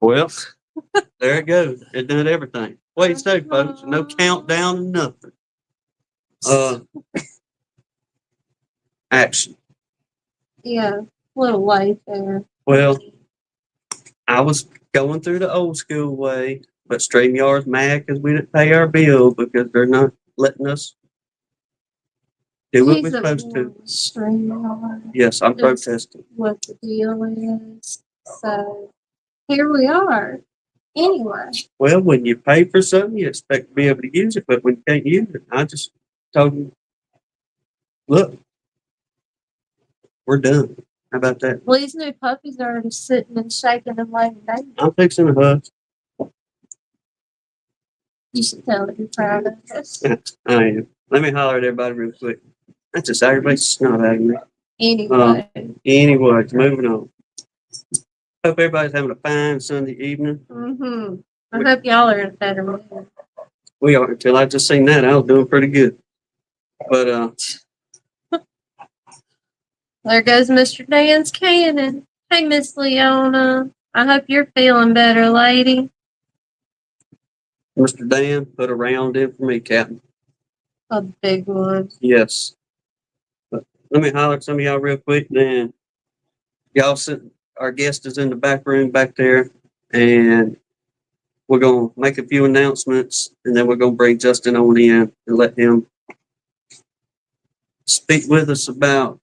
Well, there it goes. It did everything. What do you say, folks? No countdown, nothing. Action. Yeah, a little late there. Well, I was going through the old school way, but StreamYard's mad because we didn't pay our bill because they're not letting us do what we're supposed to. Yes, I'm protesting. What the deal is. So here we are. Anyway. Well, when you pay for something, you expect to be able to use it, but when you can't use it, I just told them, look, we're done. How about that? Well, these new puppies are already sitting and shaking and laying down. I'm fixing a hug. You should tell that you're proud of us. I am. Let me holler at everybody real quick. That just aggravates the snot out of me. Anyway. Anyways, moving on. Hope everybody's having a fine Sunday evening. Mm-hmm. I hope y'all are in a better mood. We are. Until I just seen that, I was doing pretty good. But there goes Mr. Dan's cannon. Hey, Miss Leona. I hope you're feeling better, lady. Mr. Dan, put a round in for me, Captain. A big one. Yes. But let me holler at some of y'all real quick. Then y'all sit. Our guest is in the back room back there, and we're gonna make a few announcements, and then we're gonna bring Justin on in and let him speak with us about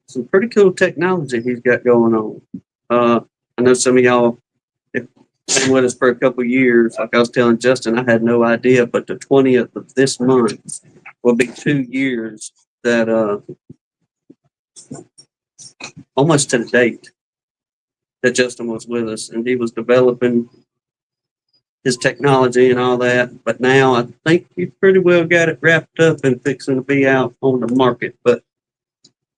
some pretty cool technology he's got going on. I know some of y'all have been with us for a couple of years. Like I was telling Justin, I had no idea, but the 20th of this month will be 2 years that almost to the date that Justin was with us, and he was developing his technology and all that. But now I think he pretty well got it wrapped up and fixing to be out on the market. But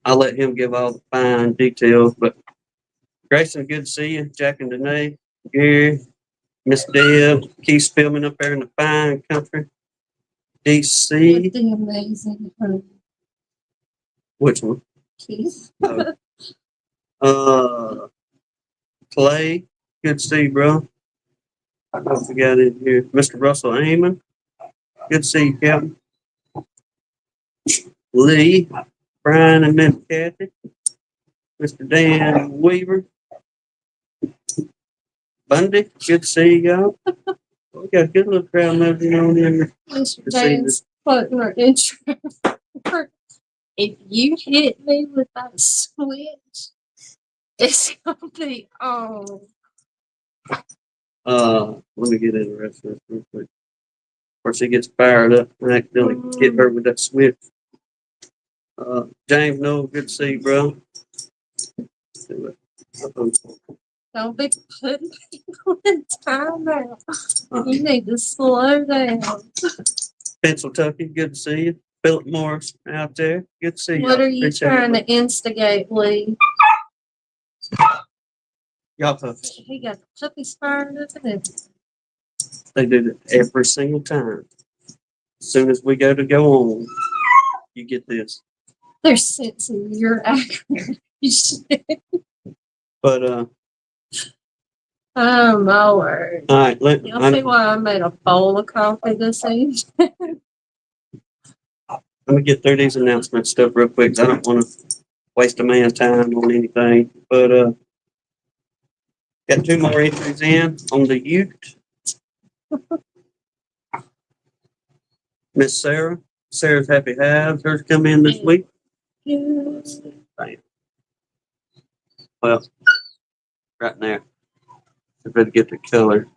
I'll let him give all the fine details. But Grayson, good to see you. Jack and Danae, Gary, Miss Deb, Keith Spillman up there in the fine country. DC. With the amazing Which one? Keith. Clay, good to see you, bro. I hope we got in here. Mr. Russell Amon, good to see you, Captain. Lee, Brian, and Miss Kathy. Mr. Dan Weaver. Bundy, good to see you, y'all. We got a good little crowd moving on in there. Mr. Dan's putting our intro. If you hit me with that switch, it's gonna be on. Let me get in the rest of this real quick. Of course, he gets fired up and accidentally get her with that switch. James Noel, good to see you, bro. Don't be putting people in timeout. You need to slow down. Pennsylvania, good to see you. Philip Morris out there, good to see you. What are you trying to instigate, Lee? Y'all puppies. He got the puppies fired up and everything. They do that every single time. As soon as we go on, you get this. They're sensing your aggravation. But oh my word. all right, Y'all see why I made a bowl of coffee this evening? Let me get through these announcement stuff real quick, 'cause I don't want to waste a man's time on anything. But got 2 more entries in on the Ute. Miss Sarah. Sarah's Happy Hives. Hers come in this week. Bam. Well, right there. I better get the color.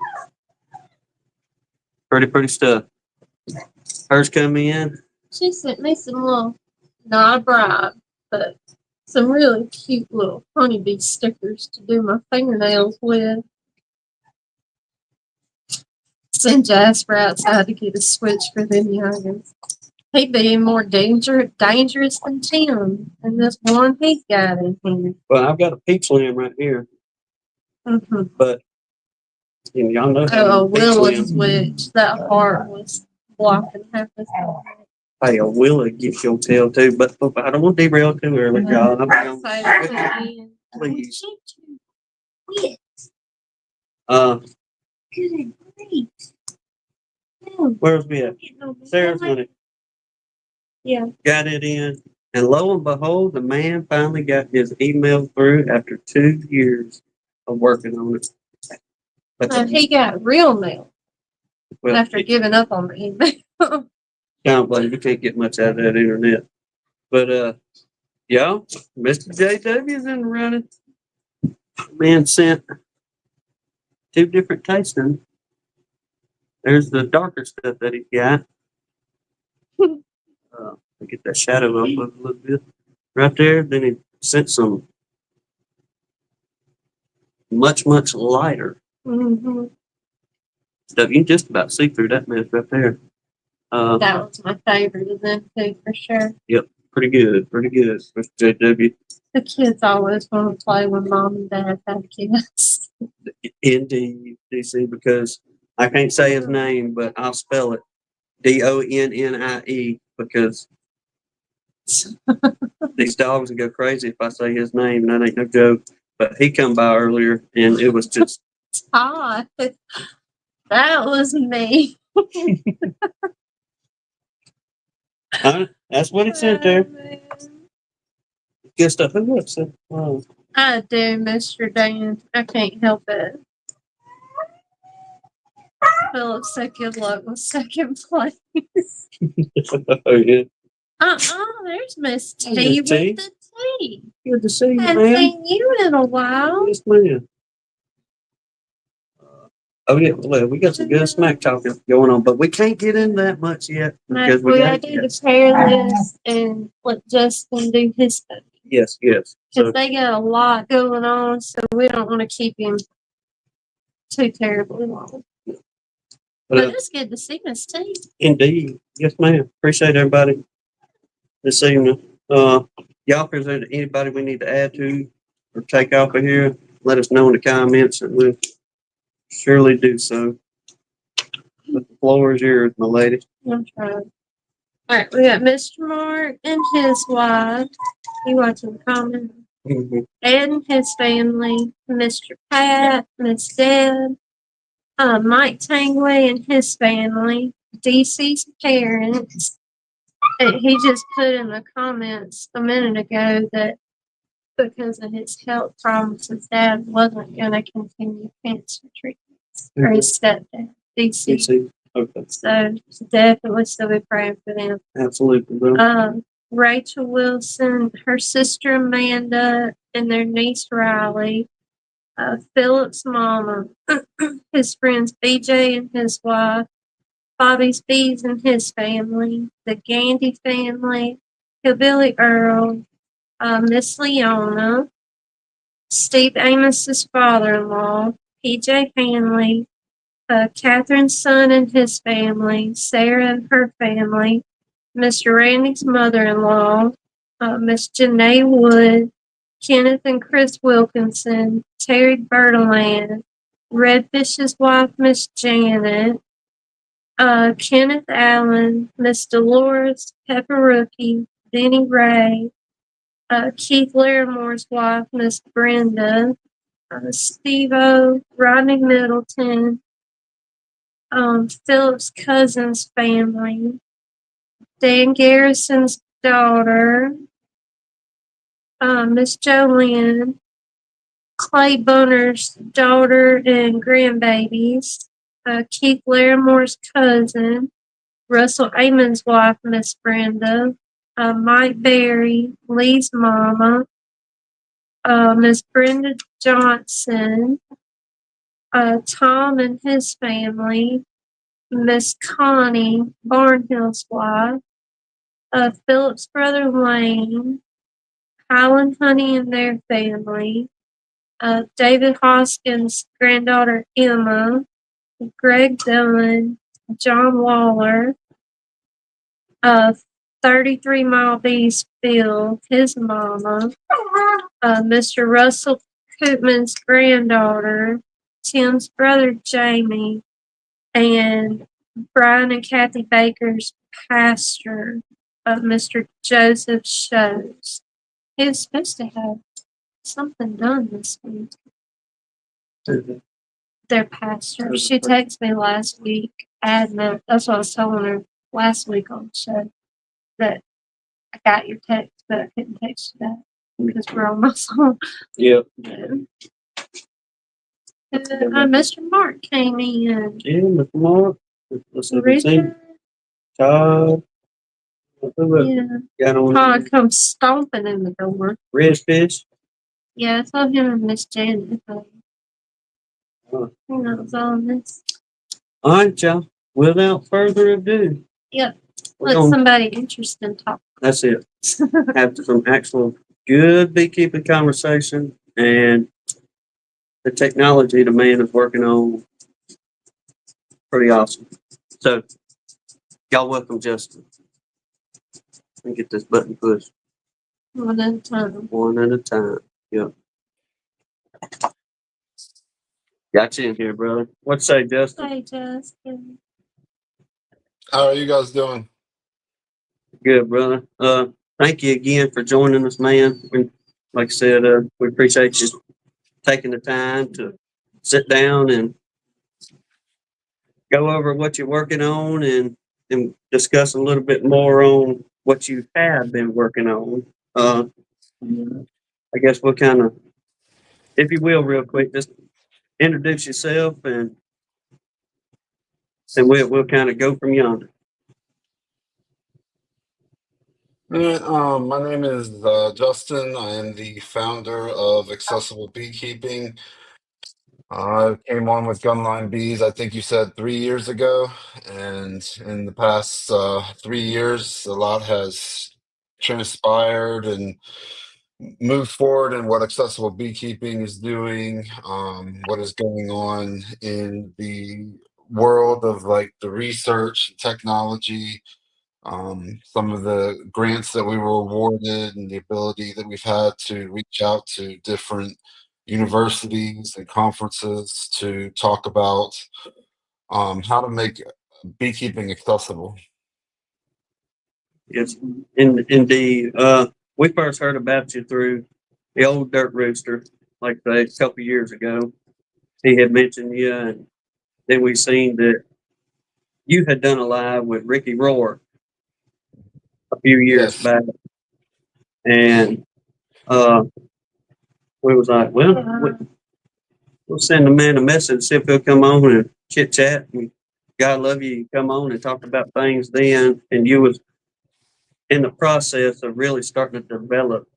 Pretty stuff. Hers come in. She sent me some little, not a bribe, but some really cute little honeybee stickers to do my fingernails with. Send Jasper outside to get a switch for them youngins. He'd be more dangerous than Tim, and this one he got in here. Well, I've got a peach lamb right here. Mm-hmm. But y'all know. Oh, a willow switch. That heart was blocking half his head. Hey, I will get your tail too, but I don't want to derail too early, y'all. Please. Good grief. Where's we at? Sarah's money. Yeah. Got it in. And lo and behold, the man finally got his email through after 2 years of working on it. But He got real mail well, after giving up on the email. don't blame you, can't get much out of that internet. But y'all, Mr. JW's in the running. Man sent 2 different tastings. There's the darker stuff that he got. Get that shadow up a little bit. Right there. Then he sent some much lighter stuff. You can just about see through that mess right there. That was my favorite of them too, for sure. Yep, pretty good, Mr. JW. The kids always want to play with mom and dad have kids. Indeed, DC, because I can't say his name, but I'll spell it DONNIE because these dogs will go crazy if I say his name, and that ain't no joke. But he come by earlier, and it was just Todd. That was me. That's what it sent there. Good stuff. Who else? I do, Mr. Dan. I can't help it. Philip said good luck with second place. Oh, yeah. There's Miss T with the T. Good to see you, Haven't man. seen you in a while. Yes, man. Oh, yeah, well, we got some good smack talking going on, but we can't get in that much yet because We gotta do the prayer list and let Justin do his stuff. Yes. Because they got a lot going on, so we don't want to keep him too terribly long. But it's good to see Miss T. Indeed. Yes, ma'am. Appreciate everybody this evening. Y'all, if there's anybody we need to add to or take off of here, let us know in the comments and we'll surely do so. But the floor is yours, my lady. I'm trying. All right, we got Mr. Mark and his wife. You watching the comment? Mm-hmm. Ed and his family, Mr. Pat, Miss Deb, Mike Tangway and his family, DC's parents. And he just put in the comments a minute ago that because of his health problems, his dad wasn't going to continue cancer treatments. Or his stepdad, DC. Okay. So definitely still be praying for them. Absolutely. Rachel Wilson, her sister Amanda, and their niece Riley. Philip's mama, his friends BJ and his wife, Bobby's Bees and his family, the Gandy family, Hillbilly Earl, Miss Leona, Steve Amos's father-in-law, PJ Hanley, Catherine's son and his family, Sarah and her family, Mr. Randy's mother-in-law, Miss Janae Wood, Kenneth and Chris Wilkinson, Terry Bertaland, Redfish's wife, Miss Janet, Kenneth Allen, Miss Dolores Pepperuki, Denny Ray, Keith Larimore's wife, Miss Brenda, Steve-O, Rodney Middleton, Philip's cousin's family, Dan Garrison's daughter, Miss Jolynn, Clay Bunner's daughter and grandbabies, Keith Larimore's cousin, Russell Amon's wife, Miss Brenda, Mike Berry, Lee's mama, Miss Brenda Johnson, Tom and his family, Miss Connie, Barnhill's wife, Philip's brother Lane, Highland Honey and their family, David Hoskins' granddaughter Emma, Greg Dillon, John Waller, 33 Mile Bees Phil, his mama, Mr. Russell Koopman's granddaughter, Tim's brother Jamie, and Brian and Kathy Baker's pastor, Mr. Joseph Shows. He was supposed to have something done this week. Their pastor. She texted me last week. That's what I was telling her last week on the show. That I got your text, but I couldn't text you back because we're on my phone. Yep. Mr. Mark came in. Yeah, Mr. Mark. Let's see if it's Richard. Todd. Yeah. Got on Todd comes stomping in the door. Redfish. Yeah, I saw him and Miss Janet. Huh. That was all this. All right, y'all. Without further ado. Yep. Let somebody interesting talk. That's it. Have some actual good beekeeping conversation and the technology the man is working on. Pretty awesome. So, y'all welcome Justin. Let me get this button pushed. One at a time. One at a time. Yep. Got you in here, brother. What say, Justin? Hey, Justin. How are you guys doing? Good, brother. Thank you again for joining us, man. Like I said, we appreciate you taking the time to sit down and go over what you're working on and discuss a little bit more on what you have been working on. I guess we'll kind of, if you will, real quick, just introduce yourself and we'll kind of go from yonder. My name is Justin. I am the founder of Accessible Beekeeping. I came on with Gunline Bees, I think you said 3 years ago. And in the past 3 years, a lot has transpired and moved forward in what Accessible Beekeeping is doing, what is going on in the world of like the research, technology, some of the grants that we were awarded and the ability that we've had to reach out to different universities and conferences to talk about how to make beekeeping accessible. Yes, indeed. We first heard about you through the old Dirt Rooster, like a couple years ago. He had mentioned you, and then we seen that you had done a live with Ricky Rohr a few years Yes. back, and we was like, well, we'll send the man a message, see if he'll come on and chit chat. And God love you, come on and talk about things then. And you was in the process of really starting to develop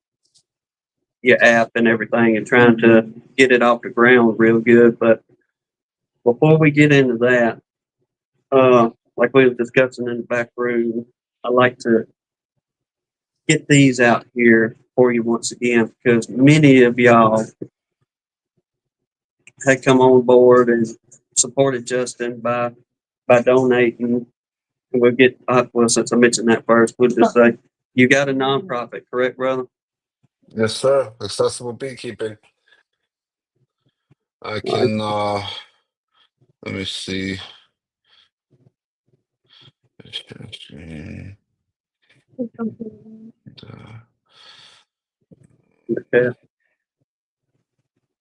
your app and everything and trying to get it off the ground real good. But before we get into that, like we were discussing in the back room, I like to get these out here for you once again because many of y'all had come on board and supported Justin by donating. And we'll get well since I mentioned that first, we'll just say you got a nonprofit, correct, brother? Yes, sir. Accessible Beekeeping. I can let me see. Okay.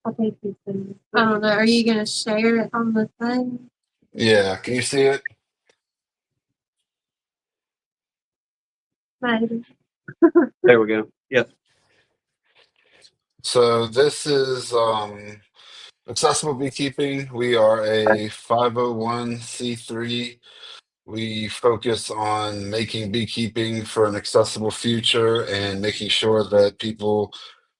I think you can. I don't know. Are you going to share it on the thing? Yeah, can you see it? Maybe. There we go. Yep. So this is Accessible Beekeeping. We are a 501c3. We focus on making beekeeping for an accessible future and making sure that people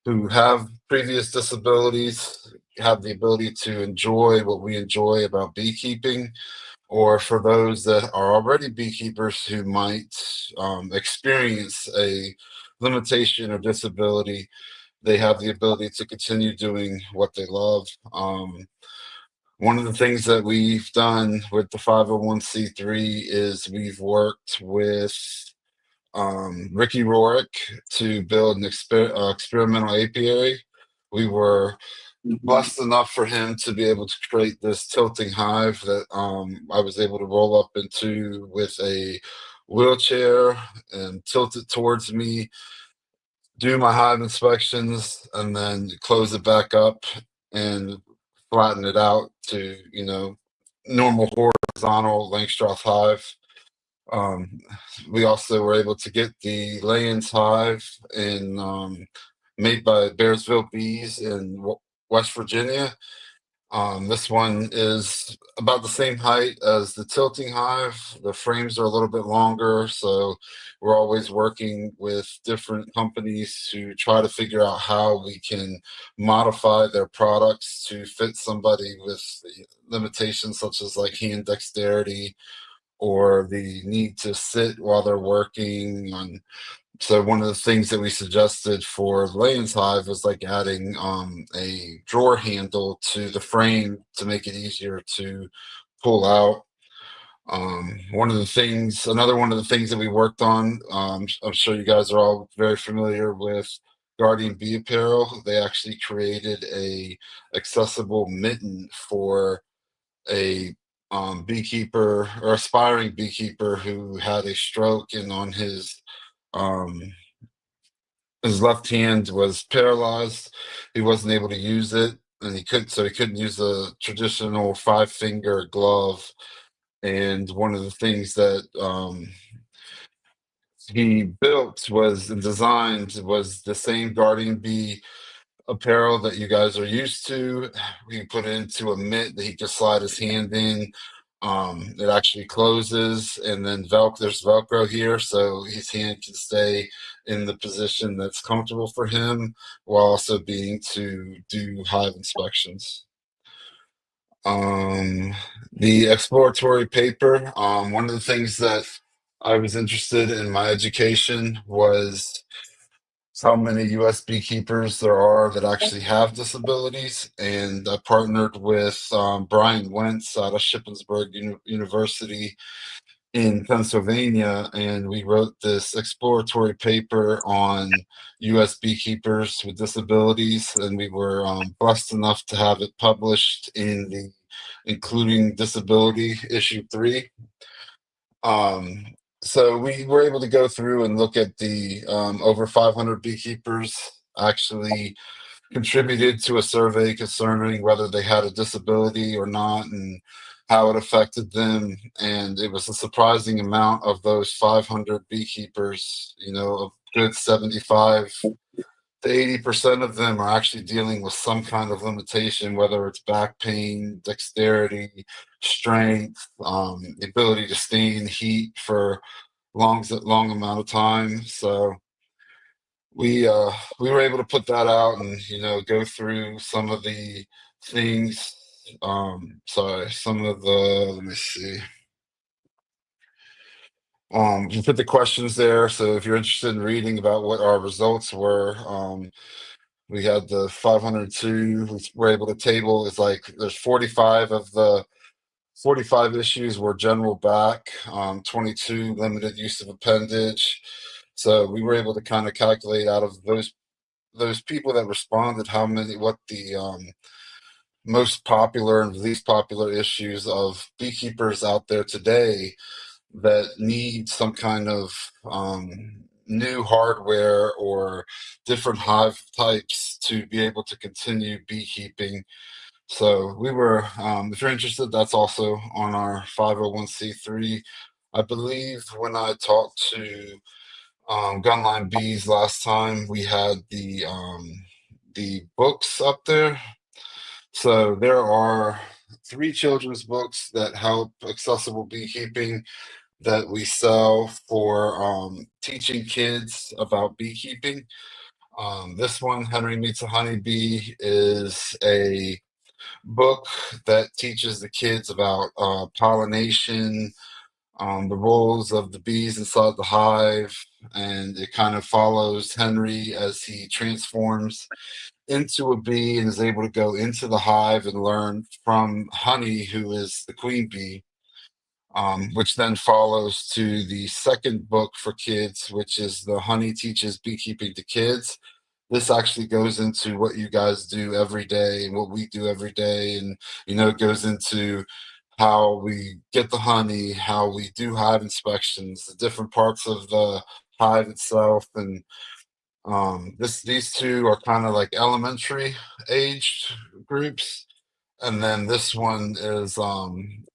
who have previous disabilities have the ability to enjoy what we enjoy about beekeeping, or for those that are already beekeepers who might experience a limitation or disability, they have the ability to continue doing what they love. One of the things that we've done with the 501c3 is we've worked with Ricky Rorick to build an experimental apiary. We were blessed enough for him to be able to create this tilting hive that I was able to roll up into with a wheelchair and tilt it towards me, do my hive inspections, and then close it back up and flatten it out to, normal horizontal Langstroth hive. Um, we also were able to get the Layens hive made by Bearsville Bees in West Virginia. This one is about the same height as the tilting hive. The frames are a little bit longer, so we're always working with different companies to try to figure out how we can modify their products to fit somebody with limitations such as like hand dexterity or the need to sit while they're working. So one of the things that we suggested for Layens Hive was like adding a drawer handle to the frame to make it easier to pull out. Another one of the things that we worked on, I'm sure you guys are all very familiar with Guardian Bee Apparel. They actually created a accessible mitten for a beekeeper or aspiring beekeeper who had a stroke and on um, his left hand was paralyzed. He wasn't able to use it, and he couldn't use a traditional 5-finger glove. And one of the things that he built was and designed was the same Guardian Bee apparel that you guys are used to. We put it into a mitt that he can slide his hand in. It actually closes, and then there's Velcro here, so his hand can stay in the position that's comfortable for him while also being to do hive inspections. Um, the exploratory paper. One of the things that I was interested in my education was how many US beekeepers there are that actually have disabilities. And I partnered with Brian Wentz out of Shippensburg University in Pennsylvania, and we wrote this exploratory paper on US beekeepers with disabilities. And we were blessed enough to have it published in the Including Disability issue 3. um, so we were able to go through and look at the over 500 beekeepers actually contributed to a survey concerning whether they had a disability or not and how it affected them. And it was a surprising amount of those 500 beekeepers, a good 75 to 80% of them are actually dealing with some kind of limitation, whether it's back pain, dexterity, strength, the ability to stay in heat for long amount of time. So we were able to put that out and go through some of the things. Some of the let me see. We put the questions there, so if you're interested in reading about what our results were, we had the 502. We were able to table. It's like there's 45 of the 45 issues were general back, 22 limited use of appendage. So we were able to kind of calculate out of those people that responded what the most popular and least popular issues of beekeepers out there today that need some kind of new hardware or different hive types to be able to continue beekeeping. So if you're interested, that's also on our 501c3. I believe when I talked to Gunline Bees last time, we had the books up there. So there are 3 children's books that help accessible beekeeping that we sell for teaching kids about beekeeping. This one, Henry Meets a Honeybee, is a book that teaches the kids about pollination, the roles of the bees inside the hive, and it kind of follows Henry as he transforms into a bee and is able to go into the hive and learn from Honey, who is the queen bee. Which then follows to the second book for kids, which is the Honey Teaches Beekeeping to Kids. this actually goes into what you guys do every day and what we do every day. And, it goes into how we get the honey, how we do hive inspections, the different parts of the hive itself. And these two are kind of like elementary aged groups, and then this one is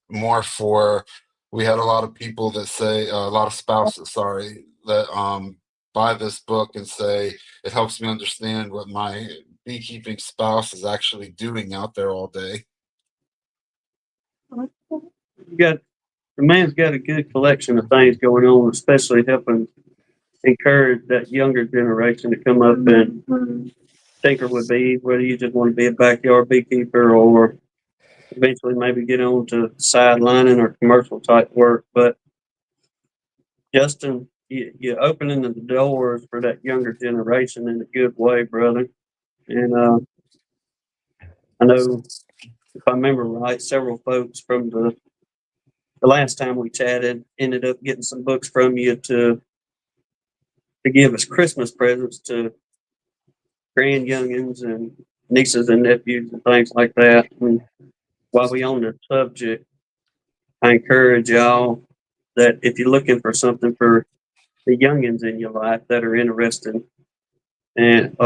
more for, we had a lot of people that say, a lot of spouses, sorry, that buy this book and say it helps me understand what my beekeeping spouse is actually doing out there all day. You got the man's got a good collection of things going on, especially helping encourage that younger generation to come up and tinker with bees, whether you just want to be a backyard beekeeper or eventually maybe get on to sidelining or commercial type work. But Justin, you're opening the doors for that younger generation in a good way, brother. And I know, if I remember right, several folks from the last time we chatted ended up getting some books from you to give as Christmas presents to grand youngins and nieces and nephews and things like that. And while we on the subject, I encourage y'all that if you're looking for something for the youngins in your life that are interested, and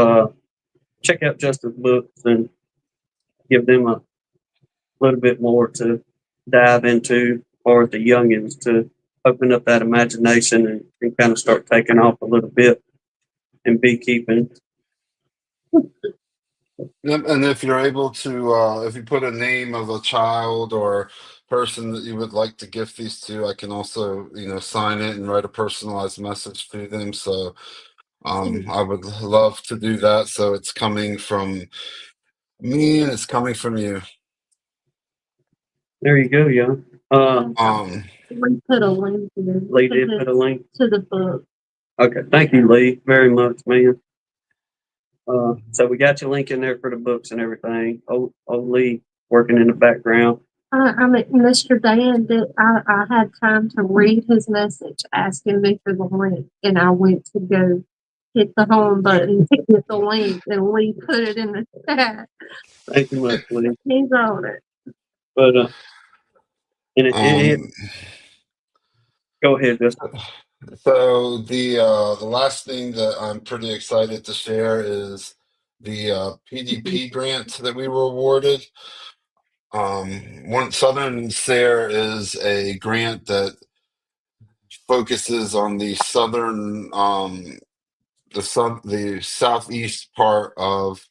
check out Justin's books and give them a little bit more to dive into, or the youngins to open up that imagination and kind of start taking off a little bit in beekeeping. Yep, and if you're able to, if you put a name of a child or person that you would like to gift these to, I can also, sign it and write a personalized message to them. So I would love to do that. So it's coming from me and it's coming from you. There you go, young. We put a link to Lee did put a link to the book. Okay, thank you, Lee, very much, man. So we got your link in there for the books and everything. Old Lee working in the background. I mean, Mr. Dan, I had time to read his message asking me for the link, and I went to go hit the home button to get the link, and Lee put it in the chat. Thank you much, Lee. He's on it. But go ahead, Justin. So the last thing that I'm pretty excited to share is the PDP grant that we were awarded. One Southern SARE is a grant that focuses on the the southeast part of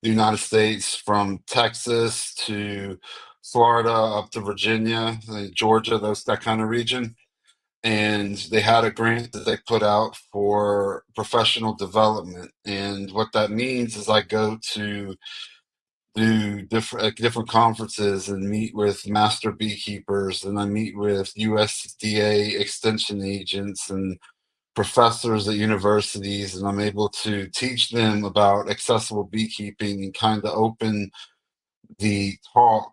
the United States, from Texas to Florida up to Virginia, Georgia, that kind of region. And they had a grant that they put out for professional development. And what that means is I go to do different conferences and meet with master beekeepers, and I meet with USDA extension agents and professors at universities, and I'm able to teach them about accessible beekeeping and kind of open the talk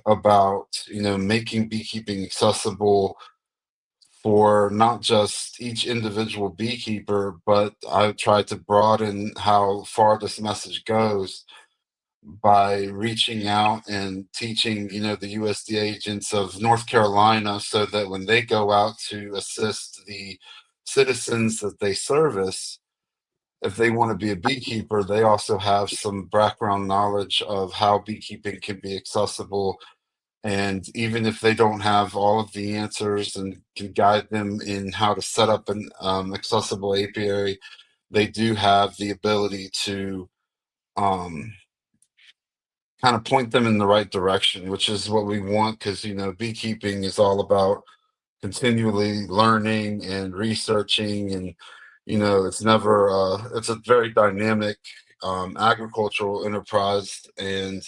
about making beekeeping accessible for not just each individual beekeeper, but I try to broaden how far this message goes by reaching out and teaching, the USDA agents of North Carolina, so that when they go out to assist the citizens that they service, if they want to be a beekeeper, they also have some background knowledge of how beekeeping can be accessible. And even if they don't have all of the answers and can guide them in how to set up an accessible apiary, they do have the ability to um, kind of point them in the right direction, which is what we want, because beekeeping is all about continually learning and researching, and it's never it's a very dynamic agricultural enterprise. And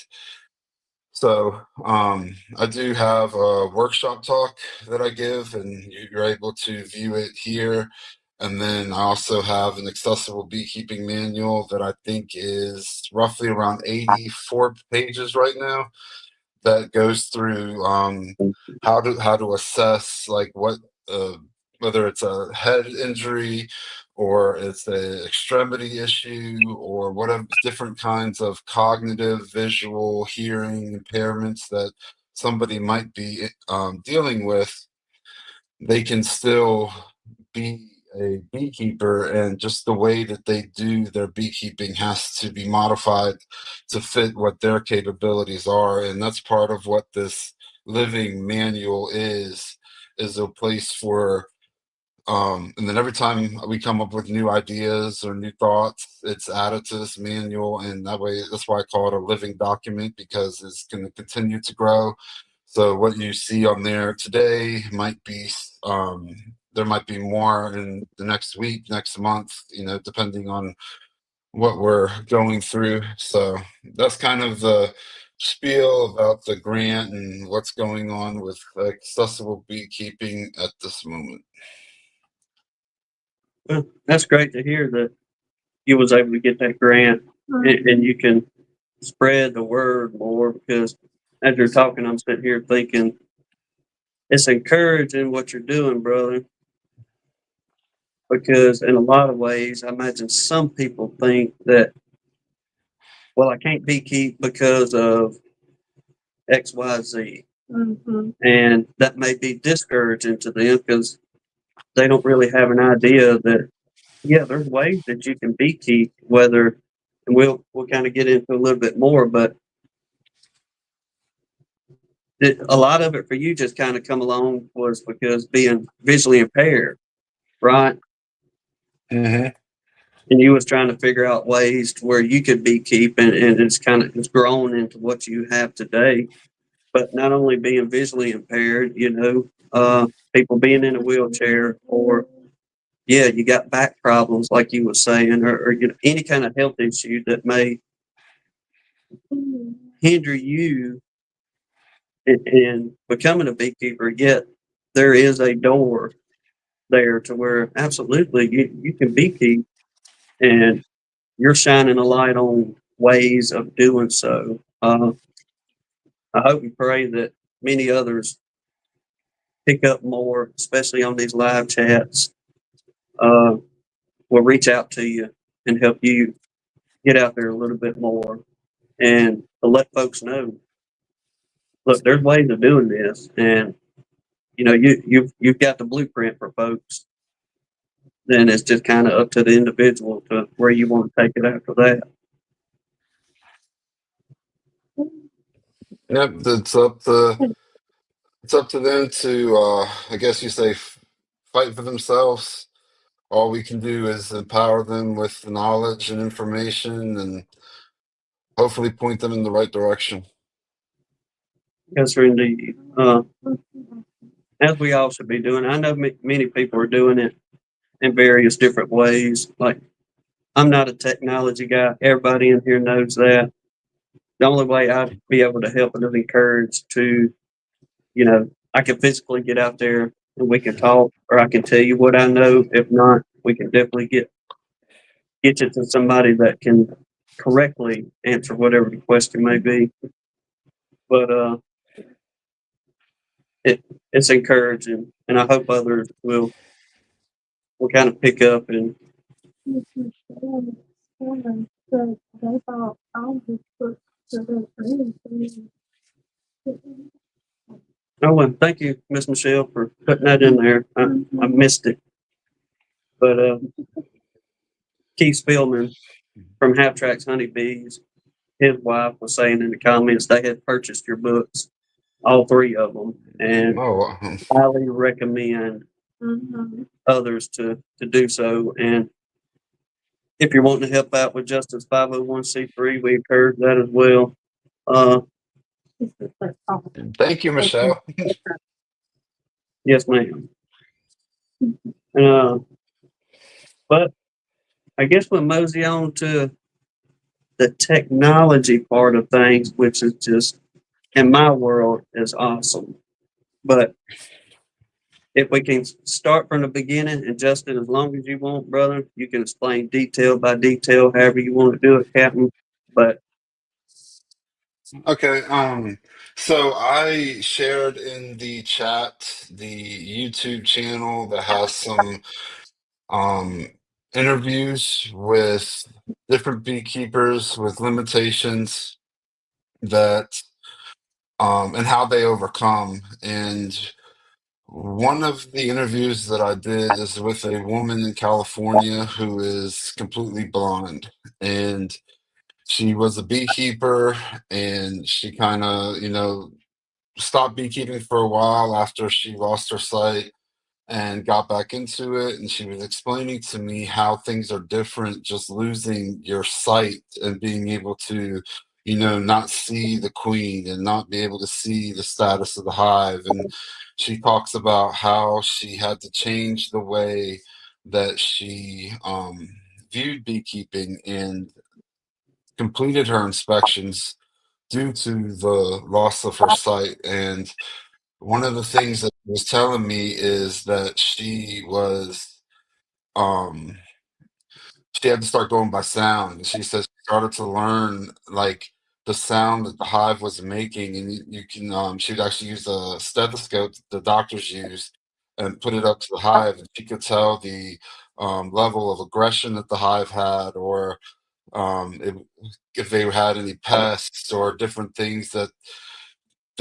so I do have a workshop talk that I give, and you're able to view it here. And then I also have an accessible beekeeping manual that I think is roughly around 84 pages right now, that goes through how to assess, like, what whether it's a head injury or it's a extremity issue, or whatever, different kinds of cognitive, visual, hearing impairments that somebody might be dealing with, they can still be a beekeeper, and just the way that they do their beekeeping has to be modified to fit what their capabilities are. And that's part of what this living manual is a place for and then every time we come up with new ideas or new thoughts, it's added to this manual. And that way, that's why I call it a living document, because it's going to continue to grow. So what you see on there today might be, there might be more in the next week, next month, depending on what we're going through. So that's kind of the spiel about the grant and what's going on with accessible beekeeping at this moment. Well, that's great to hear that you was able to get that grant, and you can spread the word more, because as you're talking, I'm sitting here thinking it's encouraging what you're doing, brother. Because in a lot of ways, I imagine some people think that, well, I can't beekeep because of X, Y, Z. And that may be discouraging to them because they don't really have an idea that, yeah, there's ways that you can beekeep, whether, and we'll kind of get into a little bit more, but a lot of it for you just kind of come along was because being visually impaired, right? Mm-hmm. And you was trying to figure out ways to where you could beekeep, and it's grown into what you have today. But not only being visually impaired, people being in a wheelchair, or yeah, you got back problems like you were saying, or any kind of health issue that may hinder you in becoming a beekeeper. Yet there is a door there to where absolutely you can beekeep, and you're shining a light on ways of doing so. I hope and pray that many others pick up more, especially on these live chats. Will reach out to you and help you get out there a little bit more, and to let folks know, look, there's ways of doing this, and you've got the blueprint for folks. Then it's just kind of up to the individual to where you want to take it after that. Yep, it's up to them to, I guess you say, fight for themselves. All we can do is empower them with knowledge and information, and hopefully point them in the right direction. Yes, sir, indeed. As we all should be doing. I know many people are doing it in various different ways. Like, I'm not a technology guy. Everybody in here knows that. The only way I'd be able to help is encourage to, I can physically get out there and we can talk, or I can tell you what I know. If not, we can definitely get you to somebody that can correctly answer whatever the question may be. But it's encouraging, and I hope others will kind of pick up and. Oh, well, thank you, Miss Michelle, for putting that in there. I missed it. But Keith Spillman from Half Tracks Honeybees, his wife was saying in the comments they had purchased your books, all three of them, and Oh, highly recommend others to do so. And if you're wanting to help out with Justice 501c3, we encourage that as well. thank you, Michelle. Yes, ma'am. But I guess we'll mosey on to the technology part of things, which is just, in my world, is awesome. But if we can start from the beginning, and Justin, as long as you want, brother, you can explain detail by detail, however you want to do it, Captain. But Okay, so I shared in the chat the YouTube channel that has some um interviews with different beekeepers with limitations that and how they overcome. And one of the interviews that I did is with a woman in California who is completely blind. And she was a beekeeper, and she kind of, stopped beekeeping for a while after she lost her sight and got back into it. And she was explaining to me how things are different just losing your sight and being able to, not see the queen and not be able to see the status of the hive. And she talks about how she had to change the way that she viewed beekeeping and completed her inspections due to the loss of her sight. And one of the things that she was telling me is that um she had to start going by sound. And she says she started to learn like the sound that the hive was making, and you can she would actually use a stethoscope that the doctors use and put it up to the hive, and she could tell the level of aggression that the hive had, or if they had any pests or different things that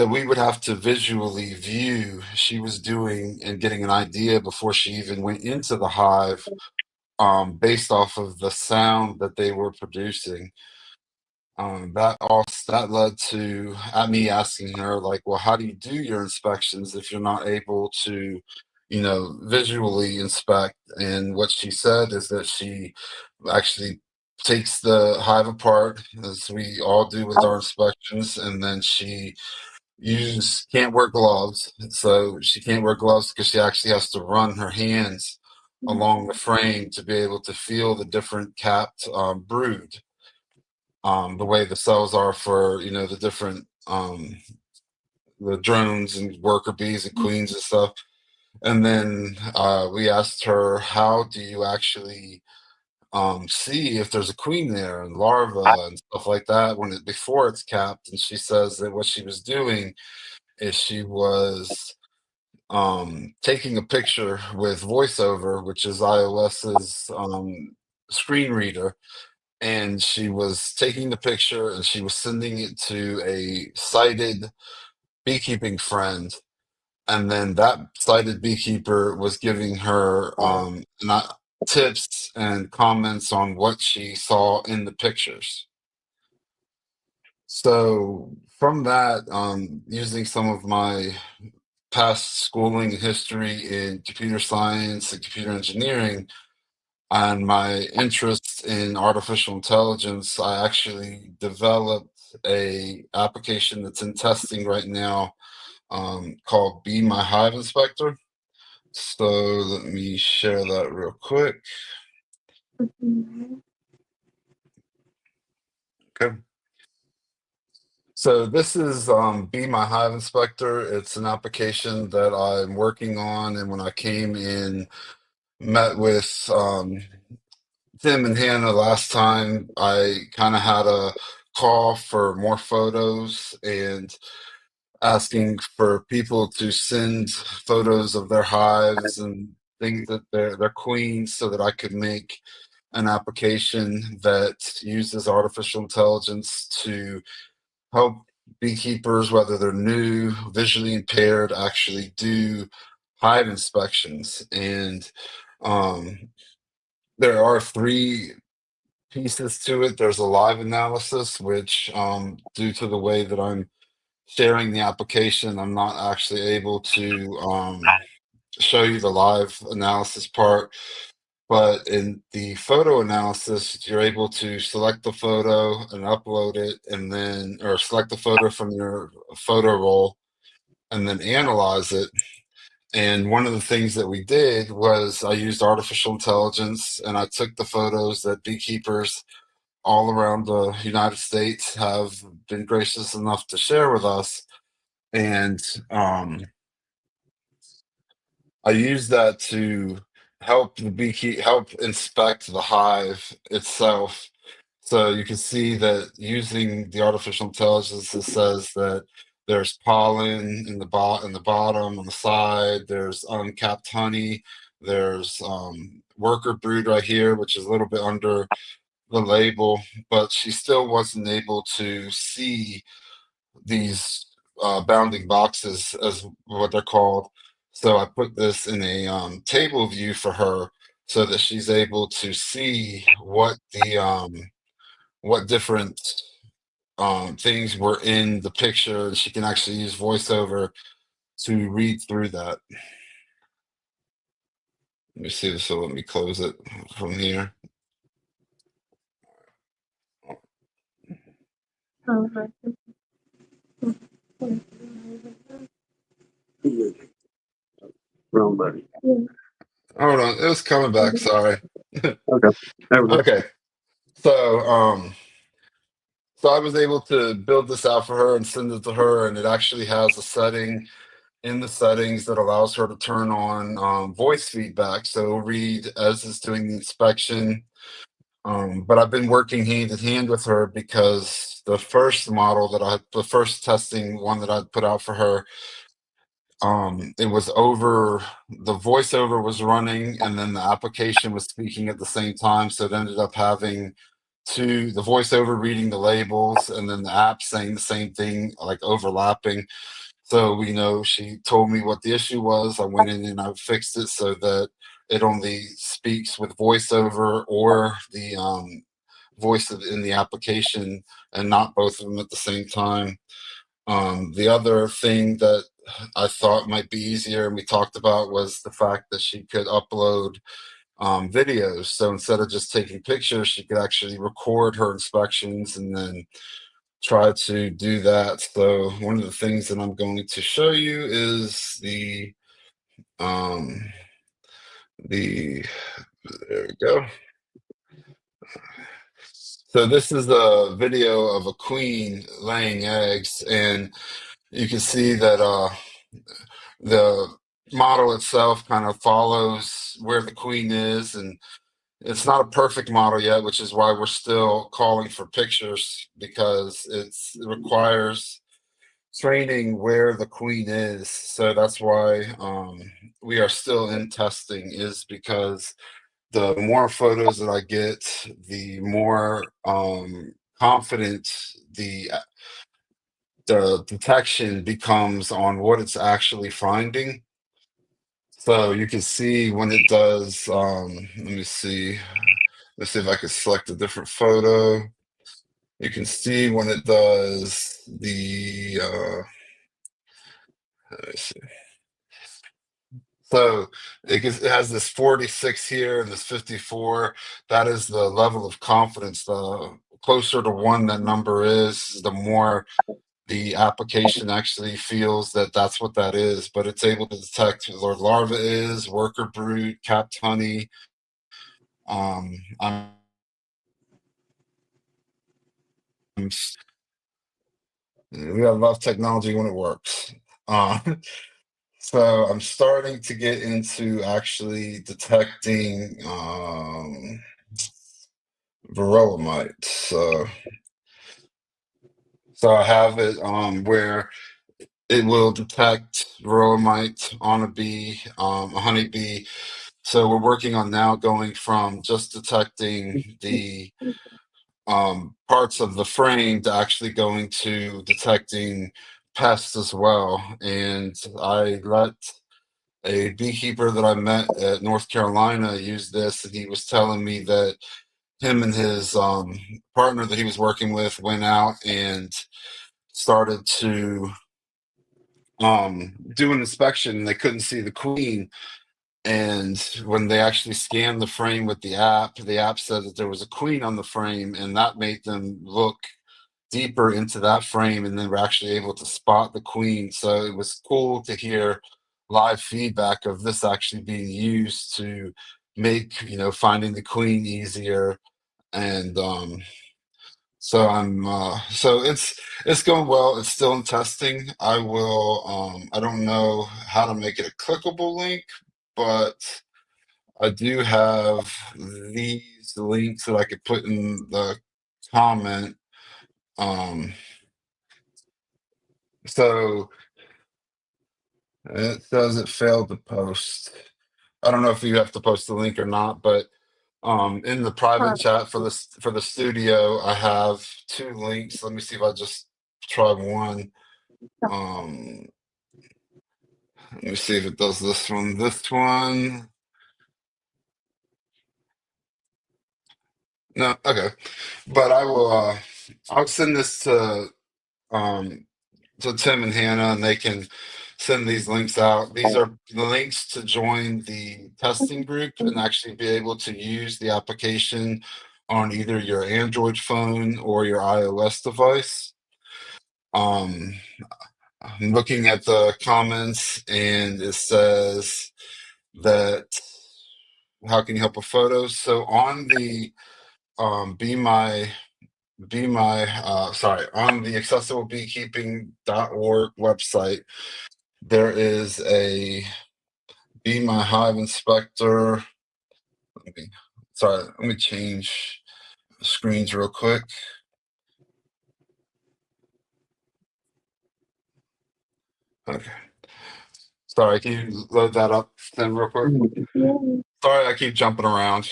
we would have to visually view. She was doing and getting an idea before she even went into the hive, based off of the sound that they were producing. That led to me asking her, like, well, how do you do your inspections if you're not able to, visually inspect? And what she said is that she actually takes the hive apart, as we all do with our inspections, and then she can't wear gloves. So she can't wear gloves because she actually has to run her hands along the frame to be able to feel the different capped brood, the way the cells are for, the different, the drones and worker bees and queens and stuff. And then we asked her, how do you actually see if there's a queen there and larva and stuff like that before it's capped? And she says that what she was doing is she was taking a picture with VoiceOver, which is iOS's screen reader, and she was taking the picture and she was sending it to a sighted beekeeping friend, and then that sighted beekeeper was giving her not tips and comments on what she saw in the pictures. So from that, using some of my past schooling history in computer science and computer engineering and my interest in artificial intelligence, I actually developed a application that's in testing right now, called Be My Hive Inspector. So let me share that real quick. Mhm. Okay. So this is Be My Hive Inspector. It's an application that I'm working on, and when I came in, met with Tim and Hannah last time, I kind of had a call for more photos and asking for people to send photos of their hives and things that their queens, so that I could make an application that uses artificial intelligence to help beekeepers, whether they're new, visually impaired, actually do hive inspections. And um, there are three pieces to it. There's a live analysis, which, due to the way that I'm sharing the application, I'm not actually able to show you the live analysis part. But in the photo analysis, you're able to select the photo and upload it, and then, or select the photo from your photo roll and then analyze it. And one of the things that we did was I used artificial intelligence, and I took the photos that beekeepers all around the United States have been gracious enough to share with us. And I use that to help help inspect the hive itself. So you can see that using the artificial intelligence, it says that there's pollen in the bottom on the side, there's uncapped honey, There's worker brood right here, which is a little bit under the label, but she still wasn't able to see these bounding boxes, as what they're called. So I put this in a table view for her so that she's able to see what different things were in the picture, and she can actually use voiceover to read through that. Let me see this. So let me close it from here. Wrong button. Hold on, it was coming back. Sorry. Okay. There we go. Okay. So so I was able to build this out for her and send it to her, and it actually has a setting in the settings that allows her to turn on voice feedback. So it'll read as it's doing the inspection. But I've been working hand in hand with her because the first testing one that I put out for her, it was over, the voiceover was running and then the application was speaking at the same time. So it ended up having the voiceover reading the labels and then the app saying the same thing, like overlapping. So, she told me what the issue was. I went in and I fixed it so that it only speaks with voiceover or the voice in the application and not both of them at the same time. The other thing that I thought might be easier and we talked about was the fact that she could upload videos. So instead of just taking pictures, she could actually record her inspections and then try to do that. So one of the things that I'm going to show you is um the there we go. So this is a video of a queen laying eggs, and you can see that the model itself kind of follows where the queen is, and it's not a perfect model yet, which is why we're still calling for pictures, because it requires training where the queen is. So that's why we are still in testing, is because the more photos that I get, the more confident the detection becomes on what it's actually finding. So you can see when it does, let me see. Let's see if I can select a different photo. You can see when it does let me see. So it has this 46 here and this 54. That is the level of confidence. The closer to one that number is, the more the application actually feels that that's what that is. But it's able to detect where larva is, worker brood, capped honey. I'm we gotta love technology when it works. Uh, so I'm starting to get into actually detecting Verolomite. So I have it where it will detect Verolomite on a bee, a honeybee. So we're working on now going from just detecting the parts of the frame to actually going to detecting pests as well. And I let a beekeeper that I met at North Carolina use this, and he was telling me that him and his partner that he was working with went out and started to do an inspection, and they couldn't see the queen. And when they actually scanned the frame with the app said that there was a queen on the frame, and that made them look deeper into that frame, and then we're actually able to spot the queen. So it was cool to hear live feedback of this actually being used to make finding the queen easier. And so it's going well. It's still in testing. I don't know how to make it a clickable link, but I do have these links that I could put in the comment. um so it says it failed to post. I don't know if you have to post the link or not, but in the private chat for the studio, I have 2 links. Let me see if I just try one. Let me see if it does this one. This one. No, okay. But I will I'll send this um to Tim and Hannah, and they can send these links out. These are the links to join the testing group and actually be able to use the application on either your Android phone or your iOS device. Um, I'm looking at the comments, and it says that how can you help with photos? So on the Be My on the accessiblebeekeeping.org website, there is a Be My Hive Inspector. Let me change screens real quick. Okay. Sorry, can you load that up then real quick? Sorry, I keep jumping around.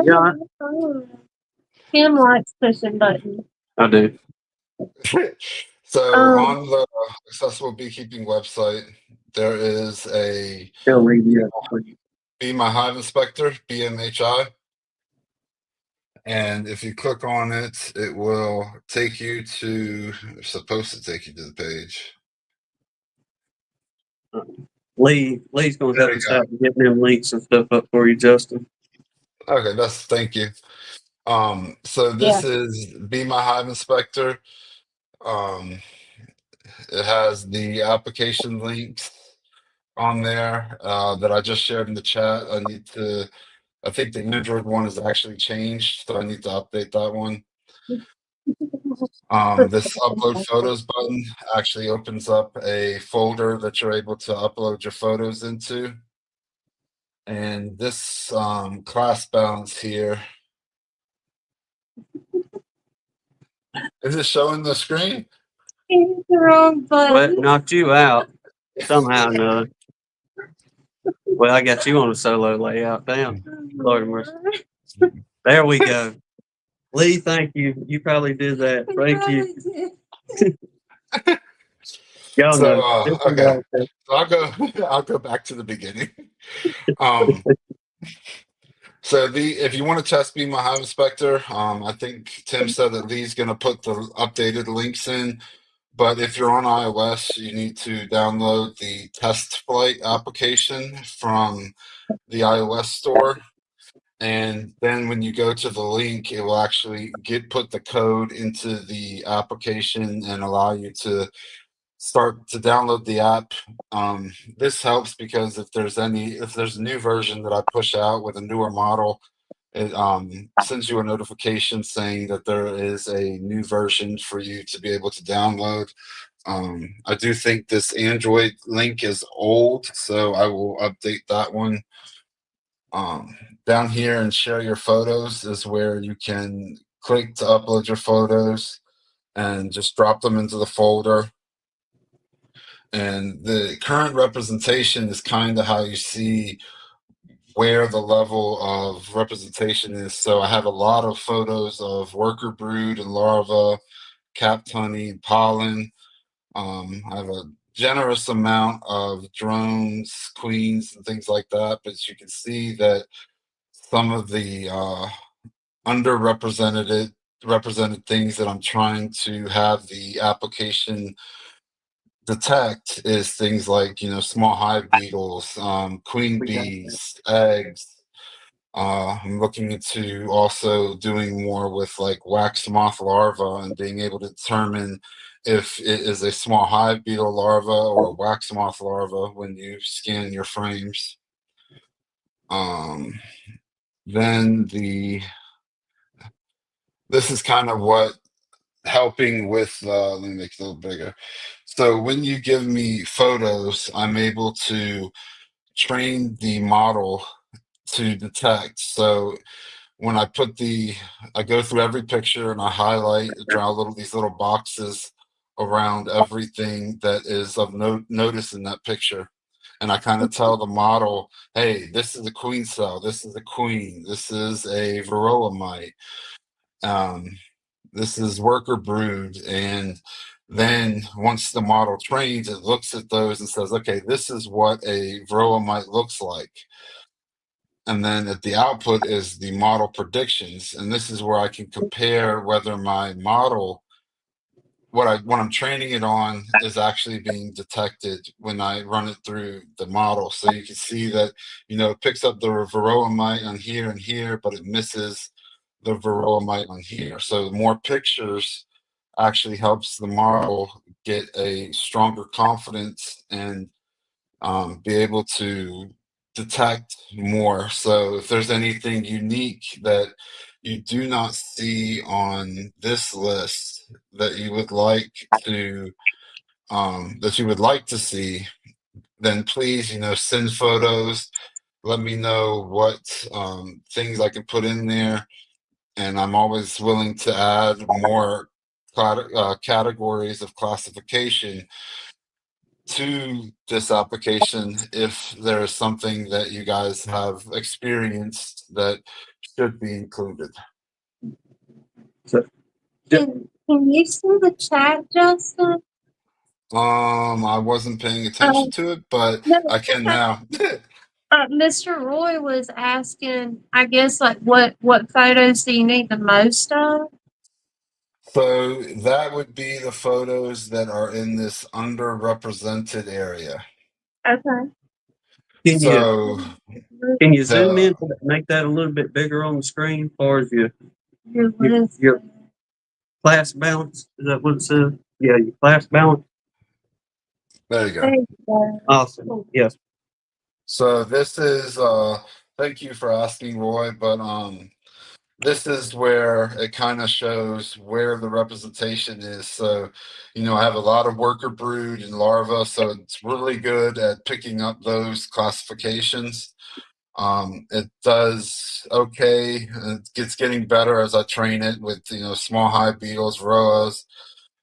Yeah, Kim likes pushing buttons. I do. So Um, on the Accessible Beekeeping website, there is a They'll read the other. Be My Hive Inspector, BMHI. And if you click on it, it will take you to, it's supposed to take you to the page. Lee's gonna There help you us go. out with getting them links and stuff up for you, Justin. Okay, thank you. So yeah. this is Be My Hive Inspector. Um, it has the application links on there that I just shared in the chat. I think the Android one is actually changed, so I need to update that one. This upload photos button actually opens up a folder that you're able to upload your photos into. And this class balance here, is it showing the screen? It's the wrong But button. knocked you out somehow or another. Well, I got you on a solo layout down. Lord have mercy. There we go. Lee, thank you. You probably did that. Thank you. Y'all So know. okay, so I'll go back to the beginning. Um, so if you want to test Be My Hive Inspector, I think Tim said that Lee's going to put the updated links in. But if you're on iOS, you need to download the Test Flight application from the iOS store. And then when you go to the link, it will actually put the code into the application and allow you to start to download the app. This helps because if there's a new version that I push out with a newer model, it sends you a notification saying that there is a new version for you to be able to download. I do think this Android link is old, so I will update that one. Down here and share your photos is where you can click to upload your photos and just drop them into the folder. And the current representation is kind of how you see where the level of representation is. So I have a lot of photos of worker brood and larva, capped honey, pollen. I have a generous amount of drones, queens, and things like that. But you can see that some of the represented things that I'm trying to have the application detect is things like small hive beetles, queen bees, eggs. I'm looking into also doing more with like wax moth larva and being able to determine if it is a small hive beetle larva or a wax moth larva when you scan your frames. Um, then this is kind of what helping with let me make it a little bigger. So when you give me photos, I'm able to train the model to detect. So when I go through every picture and I highlight, draw these little boxes around everything that is of notice in that picture. and I kind of tell the model, hey, this is a queen cell, this is a queen, this is a varroa mite, um, this is worker brood. And then once the model trains, it looks at those and says, okay, this is what a varroa mite looks like. And then at the output is the model predictions. And this is where I can compare whether my model, what I'm training it on, is actually being detected when I run it through the model. So you can see that, it picks up the varroa mite on here and here, but it misses the varroa mite on here. So the more pictures actually helps the model get a stronger confidence and be able to detect more. So if there's anything unique that you do not see on this list that you would like to see, then please, send photos. Let me know what things I can put in there, and I'm always willing to add more categories of classification to this application if there is something that you guys have experienced that should be included. So, Can you see the chat, Justin? I wasn't paying attention to it, but No, I can now. Mr. Roy was asking, I guess, like what photos do you need the most of? So that would be the photos that are in this underrepresented area. Okay. can you So can you zoom the in to make that a little bit bigger on the screen as far as Your your, list. your class balance? Is that what it says? Yeah, your class balance. there you go. There you go. Awesome. Yes. So this is thank you for asking, Roy, but this is where it kind of shows where the representation is. So, I have a lot of worker brood and larvae, so it's really good at picking up those classifications. It does okay. It's getting better as I train it with, small hive beetles, roas,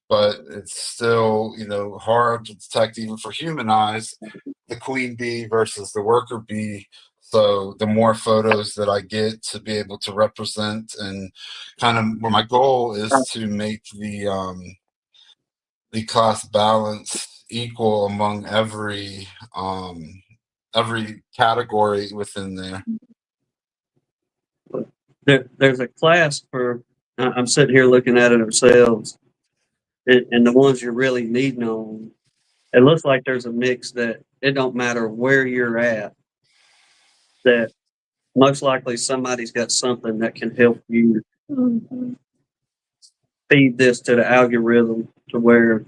but it's still, hard to detect even for human eyes, the queen bee versus the worker bee. So the more photos that I get to be able to represent, and kind of where my goal is to make the class balance equal among every category within there. There's a class for. I'm sitting here looking at it ourselves, and the ones you're really needing on. It looks like there's a mix that it don't matter where you're at. That most likely somebody's got something that can help you Mhm. feed this to the algorithm to where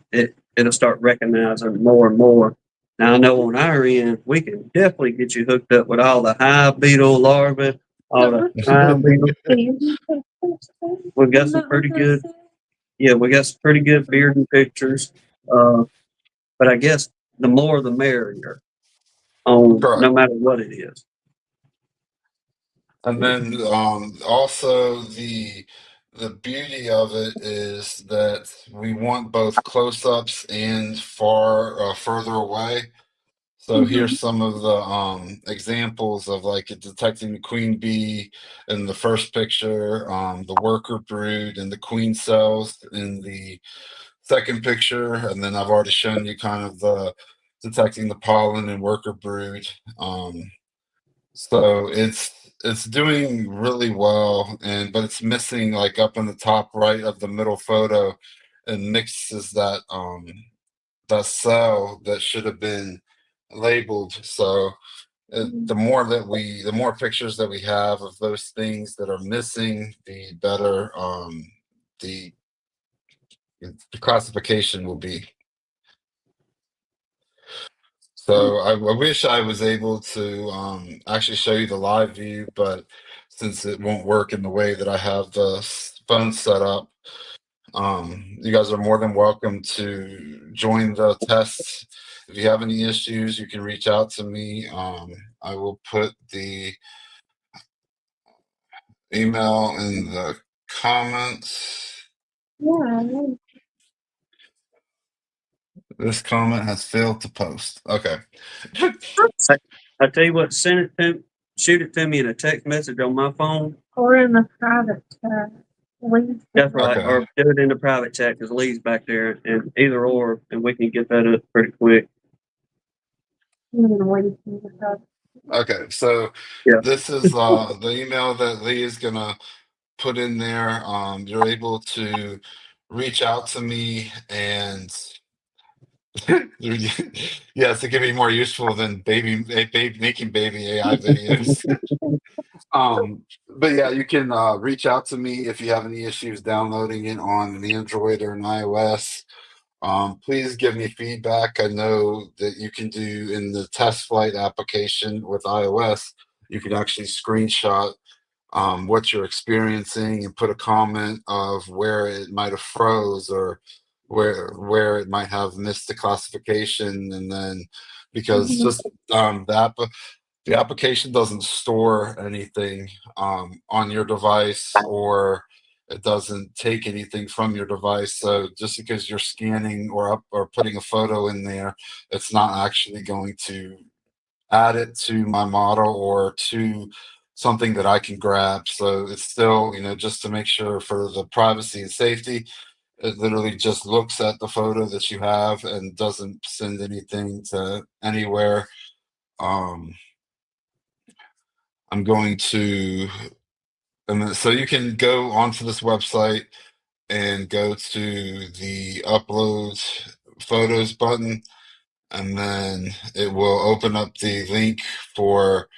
it'll start recognizing more and more. Now I know on our end we can definitely get you hooked up with all the hive beetle larvae, all the hive beetle. We've got some pretty good, yeah, we got some pretty good bearding pictures. Uh, but I guess the more the merrier on Correct. no matter what it is. And then also the beauty of it is that we want both close-ups and further away. So here's Mhm. some of the examples of like it detecting the queen bee in the first picture, the worker brood and the queen cells in the second picture, and then I've already shown you kind of the detecting the pollen and worker brood. So it's doing really well, and but it's missing like up in the top right of the middle photo, and mixes that cell that should have been labeled. So the more pictures that we have of those things that are missing, the better the the classification will be. So I wish I was able to actually show you the live view, but since it won't work in the way that I have the phone set up, you guys are more than welcome to join the tests. If you have any issues, you can reach out to me. I will put the email in the comments. Yeah. This comment has failed to post. Okay. I, I tell you what, shoot it to me in a text message on my phone. Or in the private chat. That's right. Okay. Or do it in the private chat because Lee's back there, and either or, and we can get that up pretty quick. Okay. So Yeah. this is the email that Lee is gonna put in there. You're able to reach out to me and yes, it can be more useful than making baby AI videos. But yeah, you can reach out to me if you have any issues downloading it on an Android or an iOS. Please give me feedback. I know that you can do in the test flight application with iOS, you can actually screenshot what you're experiencing and put a comment of where it might have froze or where it might have missed the classification, and then because Mhm. just the application doesn't store anything on your device, or it doesn't take anything from your device. So just because you're scanning or putting a photo in there, it's not actually going to add it to my model or to something that I can grab. So it's still, just to make sure for the privacy and safety, it literally just looks at the photo that you have and doesn't send anything to anywhere. Um, I'm going to, and then, so you can go onto this website and go to the upload photos button, and then it will open up the link for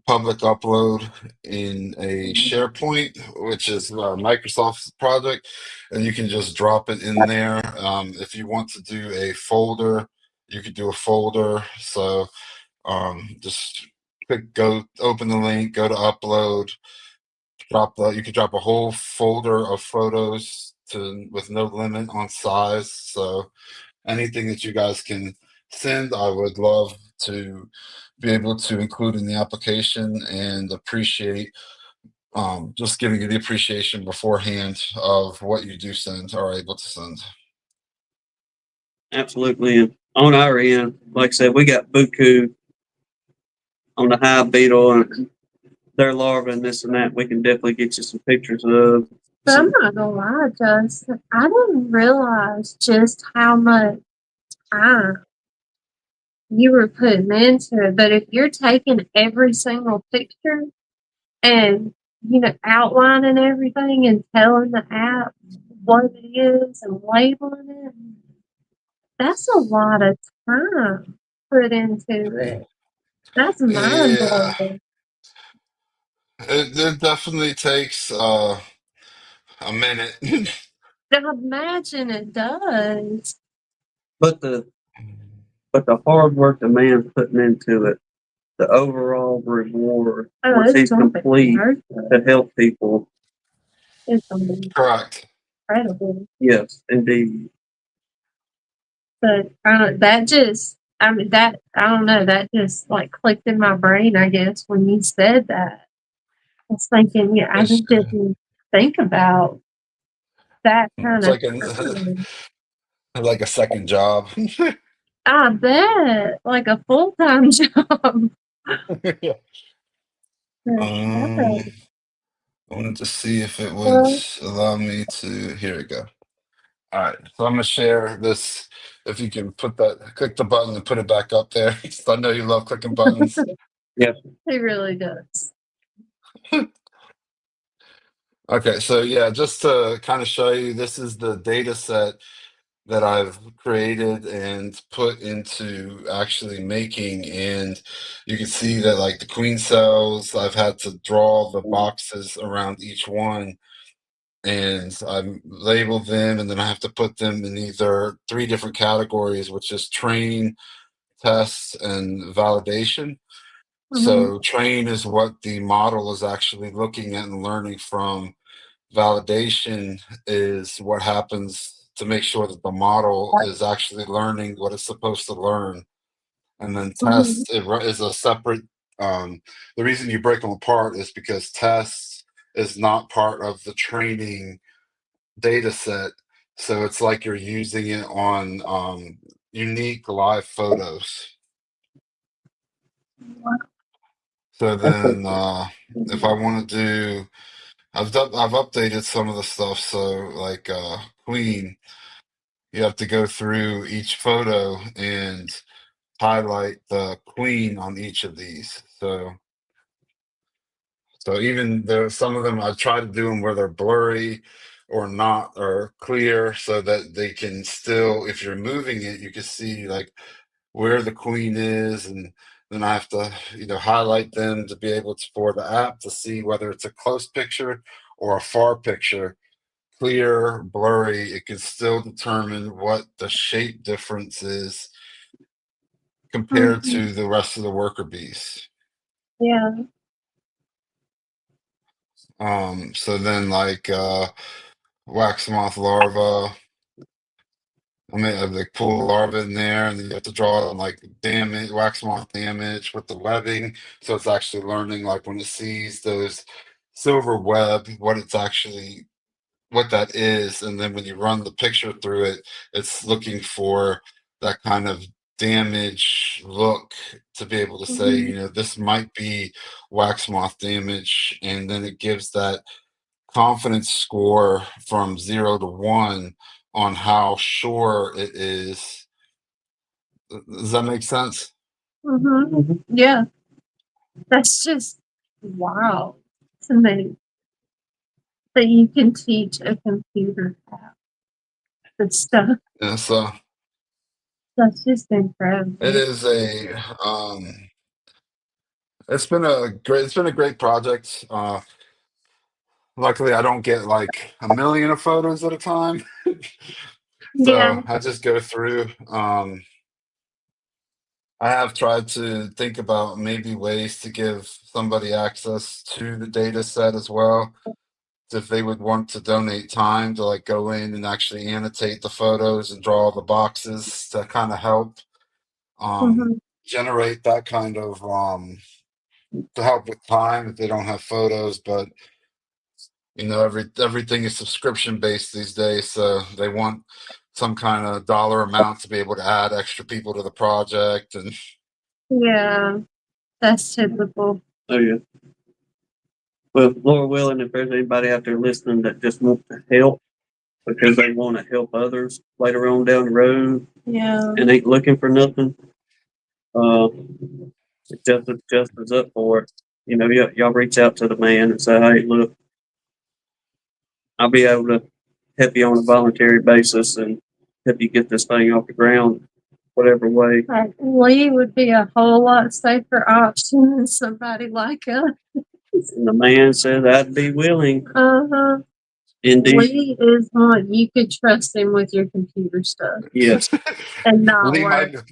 public upload in a SharePoint, which is Microsoft's project, and you can just drop it in there. If you want to do a folder, you could do a folder. So just go open the link, go to upload, you could drop a whole folder of photos with no limit on size. So anything that you guys can send, I would love to be able to include in the application and appreciate just giving you the appreciation beforehand of what you do send or are able to send. Absolutely. And on our end, like I said, we got Buku on the hive beetle and their larvae and this and that. We can definitely get you some pictures of. But I'm not gonna lie, Justin. I didn't realize just how much time you were putting into it. But if you're taking every single picture and outlining everything and telling the app what it is and labeling it, that's a lot of time put into it. That's mind Yeah, blowing. it definitely takes a minute. I imagine it does. But the hard work the man's putting into it, the overall reward once It's he's gonna be complete worth to it. help people. It's gonna be Correct. incredible. Yes, indeed. But I don't know, that just like clicked in my brain, I guess, when you said that. I was thinking, yeah, I It's, just didn't think about that kind it's of like a time. like a second job. I bet, like a full-time job. Yeah. But, Um, I wanted to see if it would well, allow me to. Here we go. All right, so I'm gonna share this. If you can click the button and put it back up there. So I know you love clicking buttons. Yes. he really does. Okay, so yeah, just to kind of show you, this is the data set that I've created and put into actually making. And you can see that like the queen cells, I've had to draw the boxes around each one, and I've labeled them, and then I have to put them in either three different categories, which is train, test, and validation. Mm-hmm. So train is what the model is actually looking at and learning from. Validation is what happens to make sure that the model is actually learning what it's supposed to learn. And then Mm-hmm. test is a separate, the reason you break them apart is because test is not part of the training data set. So it's like you're using it on unique live photos. So That's then, if I want to do, I've updated some of the stuff. So like Queen, you have to go through each photo and highlight the Queen on each of these. So even though some of them I try to do them where they're blurry or not or clear, so that they can still, if you're moving it, you can see like where the queen is, and then I have to highlight them to be able to for the app to see whether it's a close picture or a far picture. Clear, blurry, it can still determine what the shape difference is compared Mhm. to the rest of the worker bees. Yeah. So then like wax moth larva. I mean, like pull the larva in there, and then you have to draw on like damage, wax moth damage with the webbing. So it's actually learning like when it sees those silver web, what that is, and then when you run the picture through it, it's looking for that kind of damage look to be able to say, Mhm. this might be wax moth damage, and then it gives that confidence score from 0 to 1 on how sure it is. Does that make sense? Mhm. Mhm. Yeah. That's just wow to me that you can teach a computer that stuff. Yeah, so That's just it incredible. is it's been a great project. Luckily I don't get like a million of photos at a time. Yeah. So I just go through. I have tried to think about maybe ways to give somebody access to the data set as well, if they would want to donate time to like go in and actually annotate the photos and draw the boxes to kind of help um, Mhm. generate that kind of to help with time if they don't have photos. But everything is subscription based these days, so they want some kind of dollar amount to be able to add extra people to the project. And Yeah. That's typical. Oh yeah. Well, Lord willing, if there's anybody out there listening that just wants to help because they want to help others later on down the road Yeah. and ain't looking for nothing, uh, just is up for it. Y'all reach out to the man and say, "Hey, look, I'll be able to help you on a voluntary basis and help you get this thing off the ground, whatever way." Lee would be a whole lot safer option than somebody like us. And the man said, "I'd be willing." Uh-huh. Indeed, Lee is one you could trust him with your computer stuff yes. and not Lee work. might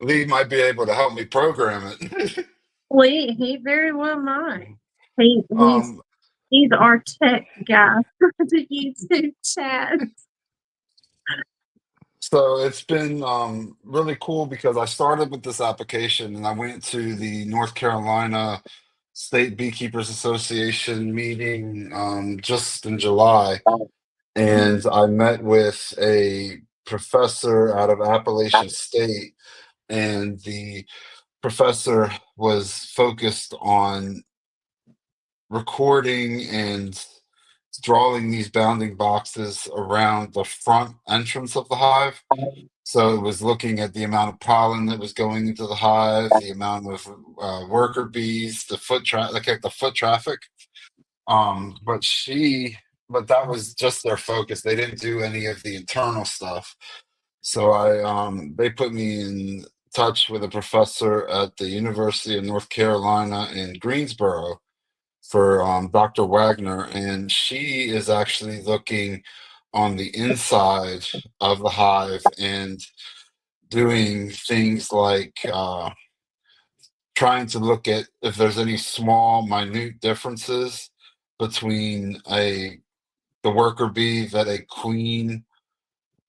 Lee might be able to help me program it. Lee, he very well might. He he's um, he's our tech guy for the YouTube chat. So it's been really cool because I started with this application and I went to the North Carolina State Beekeepers Association meeting just in July. And I met with a professor out of Appalachian State, and the professor was focused on recording and drawing these bounding boxes around the front entrance of the hive. So it was looking at the amount of pollen that was going into the hive, the amount of worker bees, the like the foot traffic. But that was just their focus. They didn't do any of the internal stuff. So they put me in touch with a professor at the University of North Carolina in Greensboro for Dr. Wagner, and she is actually looking on the inside of the hive and doing things like trying to look at if there's any small, minute differences between the worker bee that a queen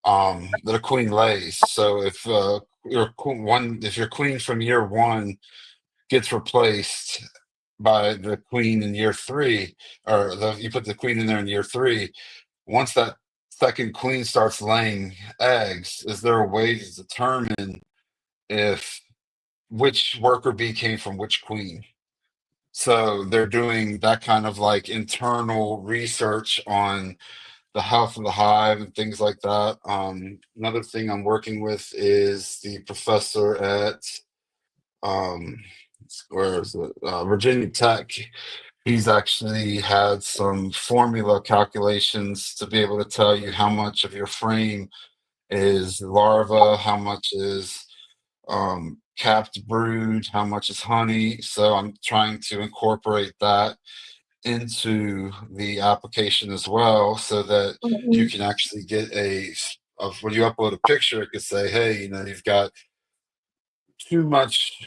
lays. So if if your queen from year 1 gets replaced by the queen in year 3, or you put the queen in there in year 3, once that second queen starts laying eggs, is there a way to determine if which worker bee came from which queen? So they're doing that kind of like internal research on the health of the hive and things like that. Another thing I'm working with is the professor at um, where is it? Virginia Tech. He's actually had some formula calculations to be able to tell you how much of your frame is larva, how much is capped brood, how much is honey. So I'm trying to incorporate that into the application as well, so that you Mhm. can actually get when you upload a picture, it could say, hey, you've got too much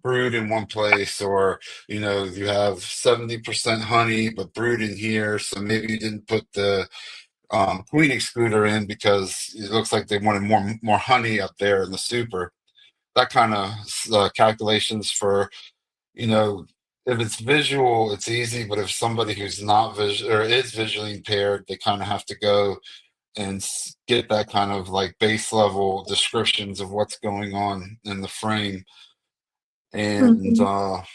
brood in one place, or you have 70% honey but brood in here, so maybe you didn't put the queen excluder in because it looks like they wanted more honey up there in the super. That kind of calculations for, if it's visual, it's easy, but if somebody who's not visual or is visually impaired, they kind of have to go and get that kind of like base level descriptions of what's going on in the frame. And Mhm.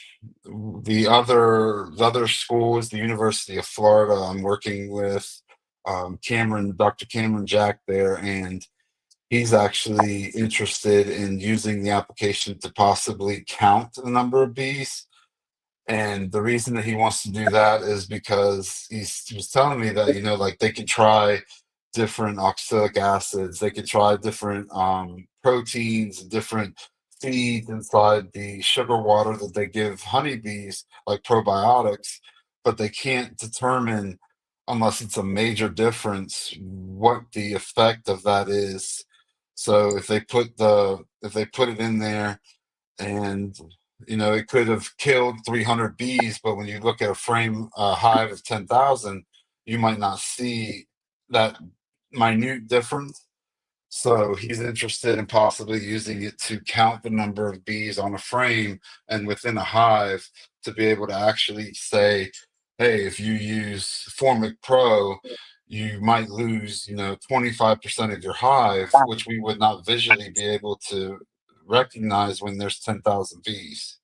the other school is the University of Florida. I'm working with Dr. Cameron Jack there, and he's actually interested in using the application to possibly count the number of bees. And the reason that he wants to do that is because he was telling me that, like they could try different oxalic acids, they could try different proteins, different feeds inside the sugar water that they give honeybees, like probiotics, but they can't determine, unless it's a major difference, what the effect of that is. So if they put it in there, and it could have killed 300 bees, but when you look at a hive of 10,000, you might not see that minute difference. So he's interested in possibly using it to count the number of bees on a frame and within a hive, to be able to actually say, hey, if you use Formic Pro, you might lose, 25% of your hive, which we would not visually be able to recognize when there's 10,000 bees.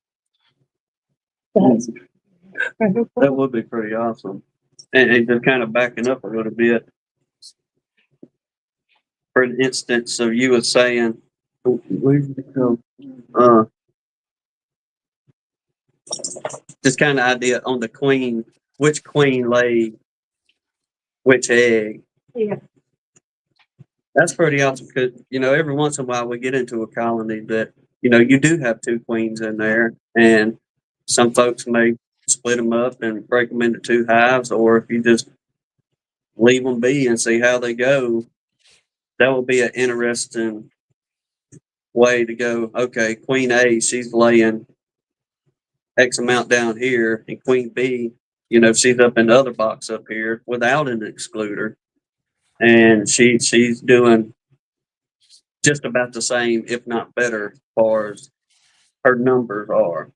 That would be pretty awesome. And just kind of backing up a little bit, for instance, so you were saying, where did it go? This kind of idea on the queen, which queen laid which egg. Yeah. That's pretty awesome because, every once in a while we get into a colony that, you do have two queens in there, and some folks may split them up and break them into two hives, or if you just leave them be and see how they go, that will be an interesting way to go. Okay, Queen A, she's laying X amount down here, and Queen B, she's up in the other box up here without an excluder, and she's doing just about the same, if not better, as far as her numbers are.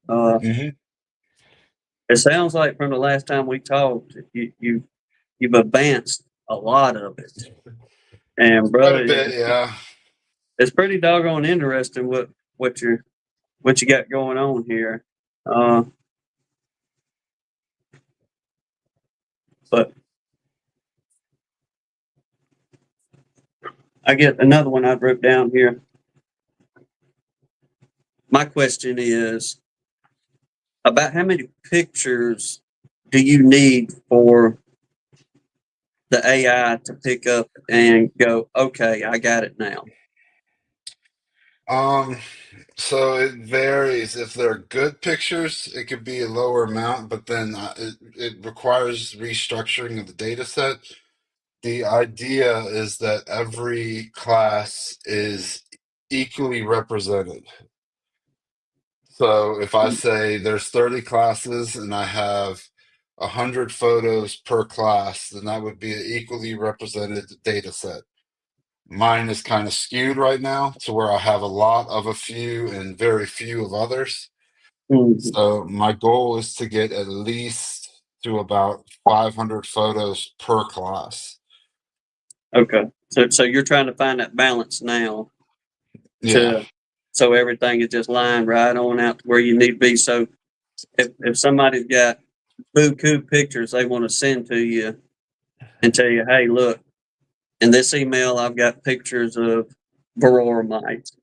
Uh, Hmm. it sounds like from the last time we talked, you've advanced a lot of it, and Quite a brother, bit, yeah. it's pretty doggone interesting what you're what you got going on here. Uh, but I get another one I wrote down here. My question is about how many pictures do you need for the AI to pick up and go, okay, I got it now. Um, so it varies. If they're good pictures, it could be a lower amount, but then it requires restructuring of the data set. The idea is that every class is equally represented. So if I say there's 30 classes and I have 100 photos per class, then that would be an equally represented data set. Mine is kind of skewed right now to where I have a lot of a few and very few of others. Mhm. So my goal is to get at least to about 500 photos per class. Okay. So you're trying to find that balance now Yeah. to so everything is just lined right on out to where you need to be. So if somebody's got buku pictures they want to send to you and tell you, hey, look, in this email I've got pictures of varroa mites,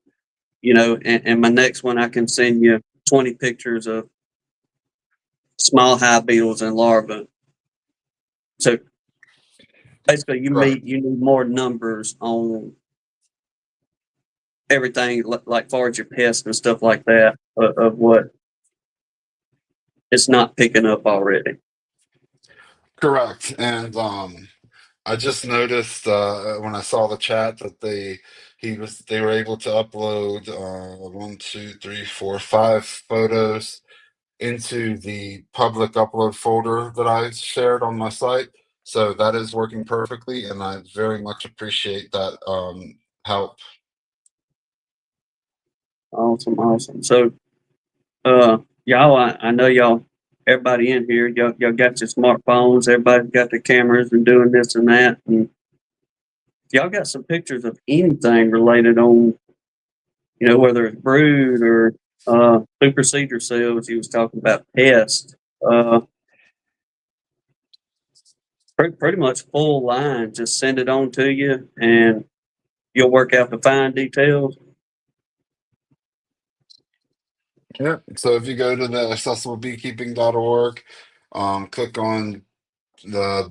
and my next one I can send you 20 pictures of small hive beetles and larvae. So basically, Right. you need more numbers on everything, like far as your pests and stuff like that, of what it's not picking up already. Correct. And I just noticed when I saw the chat that they were able to upload one, two, three, four, five photos into the public upload folder that I shared on my site. So that is working perfectly, and I very much appreciate that help. Awesome, awesome. So, y'all, I know y'all, everybody in here, y'all got your smartphones, everybody's got their cameras and doing this and that. And y'all got some pictures of anything related on, whether it's brood or superseder cells, you was talking about pests, uh, pretty much full line, just send it on to you and you'll work out the fine details. Yeah. So if you go to the accessiblebeekeeping.org, click on the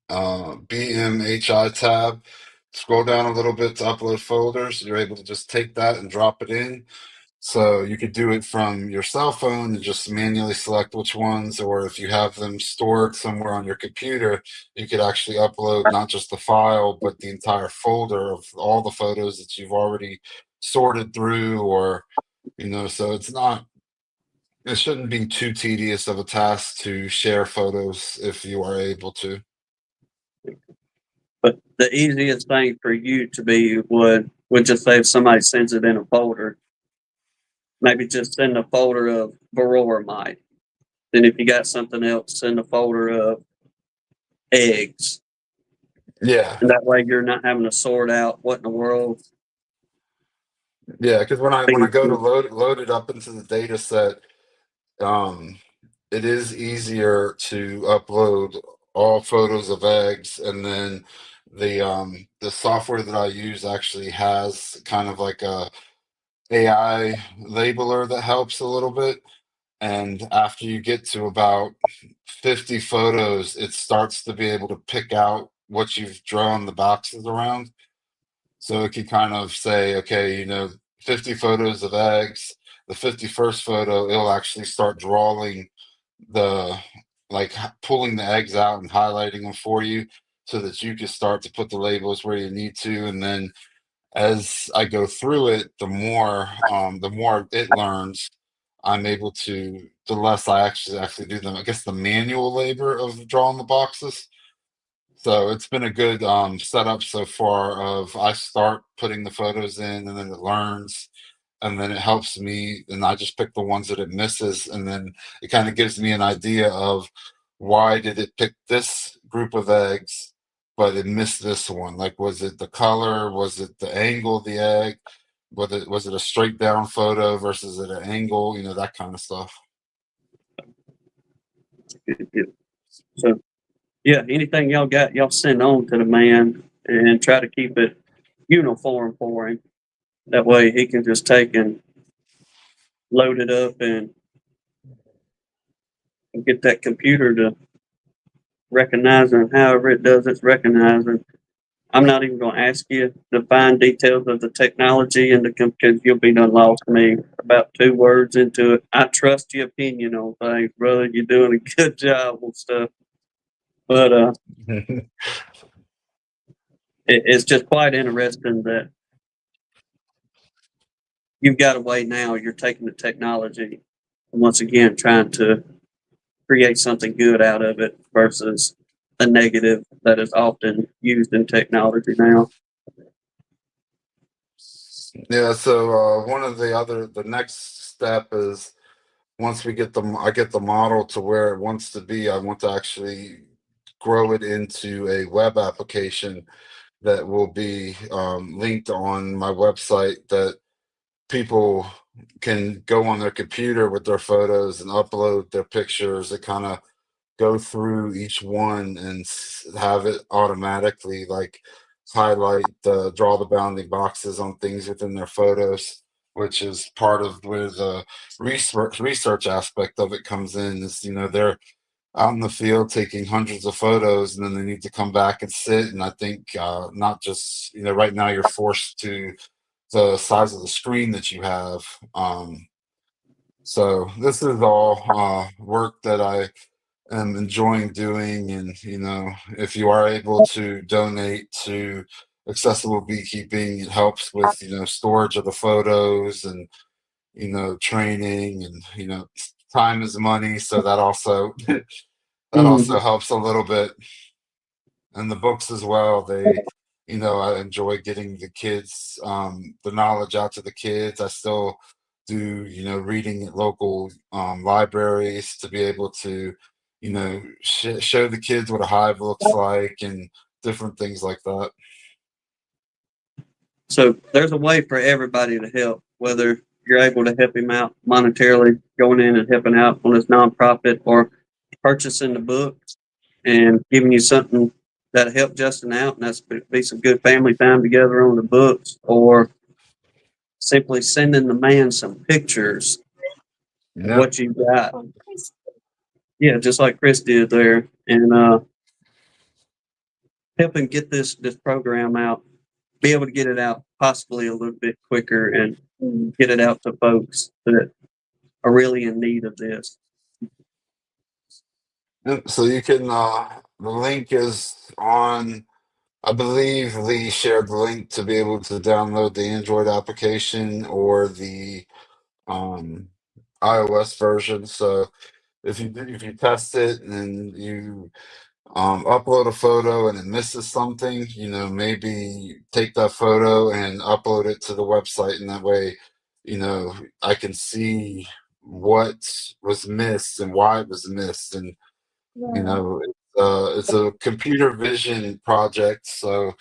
BMHI tab, scroll down a little bit to upload folders. You're able to just take that and drop it in. So you could do it from your cell phone and just manually select which ones, or if you have them stored somewhere on your computer, you could actually upload not just the file, but the entire folder of all the photos that you've already sorted through, or, so it shouldn't be too tedious of a task to share photos if you are able to. But the easiest thing for you to be would just say if somebody sends it in a folder, maybe just send a folder of varroa mite. Then if you got something else, send a folder of eggs. Yeah. And that way you're not having to sort out what in the world. Yeah, because when I go to load it up into the data set, um, it is easier to upload all photos of eggs, and then the software that I use actually has kind of like a AI labeler that helps a little bit. And after you get to about 50 photos, it starts to be able to pick out what you've drawn the boxes around. So it can kind of say, okay, 50 photos of eggs. The 51st photo, it'll actually start drawing the pulling the eggs out and highlighting them for you so that you can start to put the labels where you need to. And then as I go through it, the more it learns, I'm able to, the less I actually do them. I guess the manual labor of drawing the boxes. So it's been a good setup so far of I start putting the photos in and then it learns and then it helps me and I just pick the ones that it misses and then it kind of gives me an idea of why did it pick this group of eggs but it missed this one. Like was it the color? Was it the angle of the egg? Was it a straight down photo versus at an angle? That kind of stuff. So yeah, anything y'all got, y'all send on to the man and try to keep it uniform for him. That way he can just take and load it up and get that computer to recognizing however it does its recognizing. I'm not even going to ask you the fine details of the technology and because you'll be done lost me about 2 words into it. I trust your opinion on things, brother. You're doing a good job on stuff, but it's just quite interesting that you've got a way now. You're taking the technology and once again trying to create something good out of it versus a negative that is often used in technology now. Yeah, so one of the next step is once I get the model to where it wants to be, I want to actually grow it into a web application that will be linked on my website that people can go on their computer with their photos and upload their pictures. It kind of go through each one and have it automatically like highlight the draw the bounding boxes on things within their photos, which is part of where the research aspect of it comes in. Is, you know, they're out in the field taking hundreds of photos, and then they need to come back and sit. And I think not just, you know, right now you're forced to the size of the screen that you have. So this is all work that I am enjoying doing. And, you know, if you are able to donate to Accessible Beekeeping, it helps with, you know, storage of the photos and, you know, training, and, you know, time is money. So that also, that Mhm. also helps a little bit. And the books as well, they, you know, I enjoy getting the kids, the knowledge out to the kids. I still do, you know, reading at local libraries to be able to, you know, show the kids what a hive looks like and different things like that. So there's a way for everybody to help, whether you're able to help him out monetarily, going in and helping out on his nonprofit, or purchasing the books and giving you something that help Justin out, and that's be some good family time together on the books, or simply sending the man some pictures of Yep. what you got. Yeah, just like Chris did there, and helping get this program out, be able to get it out possibly a little bit quicker and get it out to folks that are really in need of this. Yep. So you can, the link is on, I believe Lee shared the link to be able to download the Android application or the um, iOS version. So if you test it and you upload a photo and it misses something, you know, maybe take that photo and upload it to the website, and that way, you know, I can see what was missed and why it was missed. And you Yeah. know, it's a computer vision project, so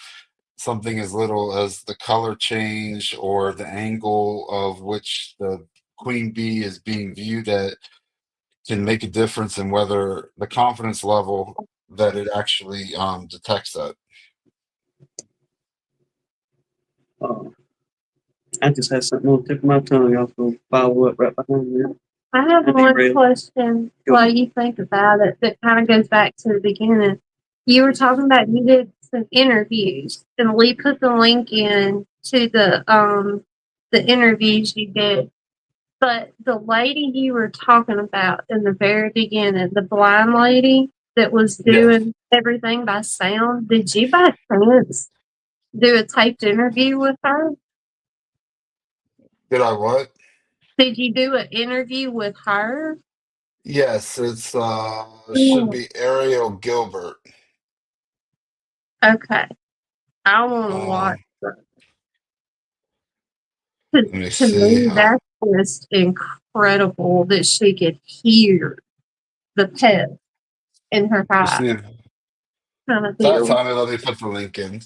something as little as the color change or the angle of which the queen bee is being viewed at can make a difference in whether the confidence level that it actually detects that. Uh, I just had something on the tip of my tongue. I was going to follow up right behind you. I have That'd be one real. question while you think about it that kind of goes back to the beginning. You were talking about you did some interviews, and Lee put the link in to the interviews you did. But the lady you were talking about in the very beginning, the blind lady that was Yeah. doing everything by sound, did you by chance do a taped interview with her? Did I what? Did you do an interview with her? Yes, it's it should Mm. be Ariel Gilbert. Okay. I want to watch Um, her. let me To see. me, that's just incredible that she could hear the pet in her Just hive need kind of that deal. time. Let me put the link in.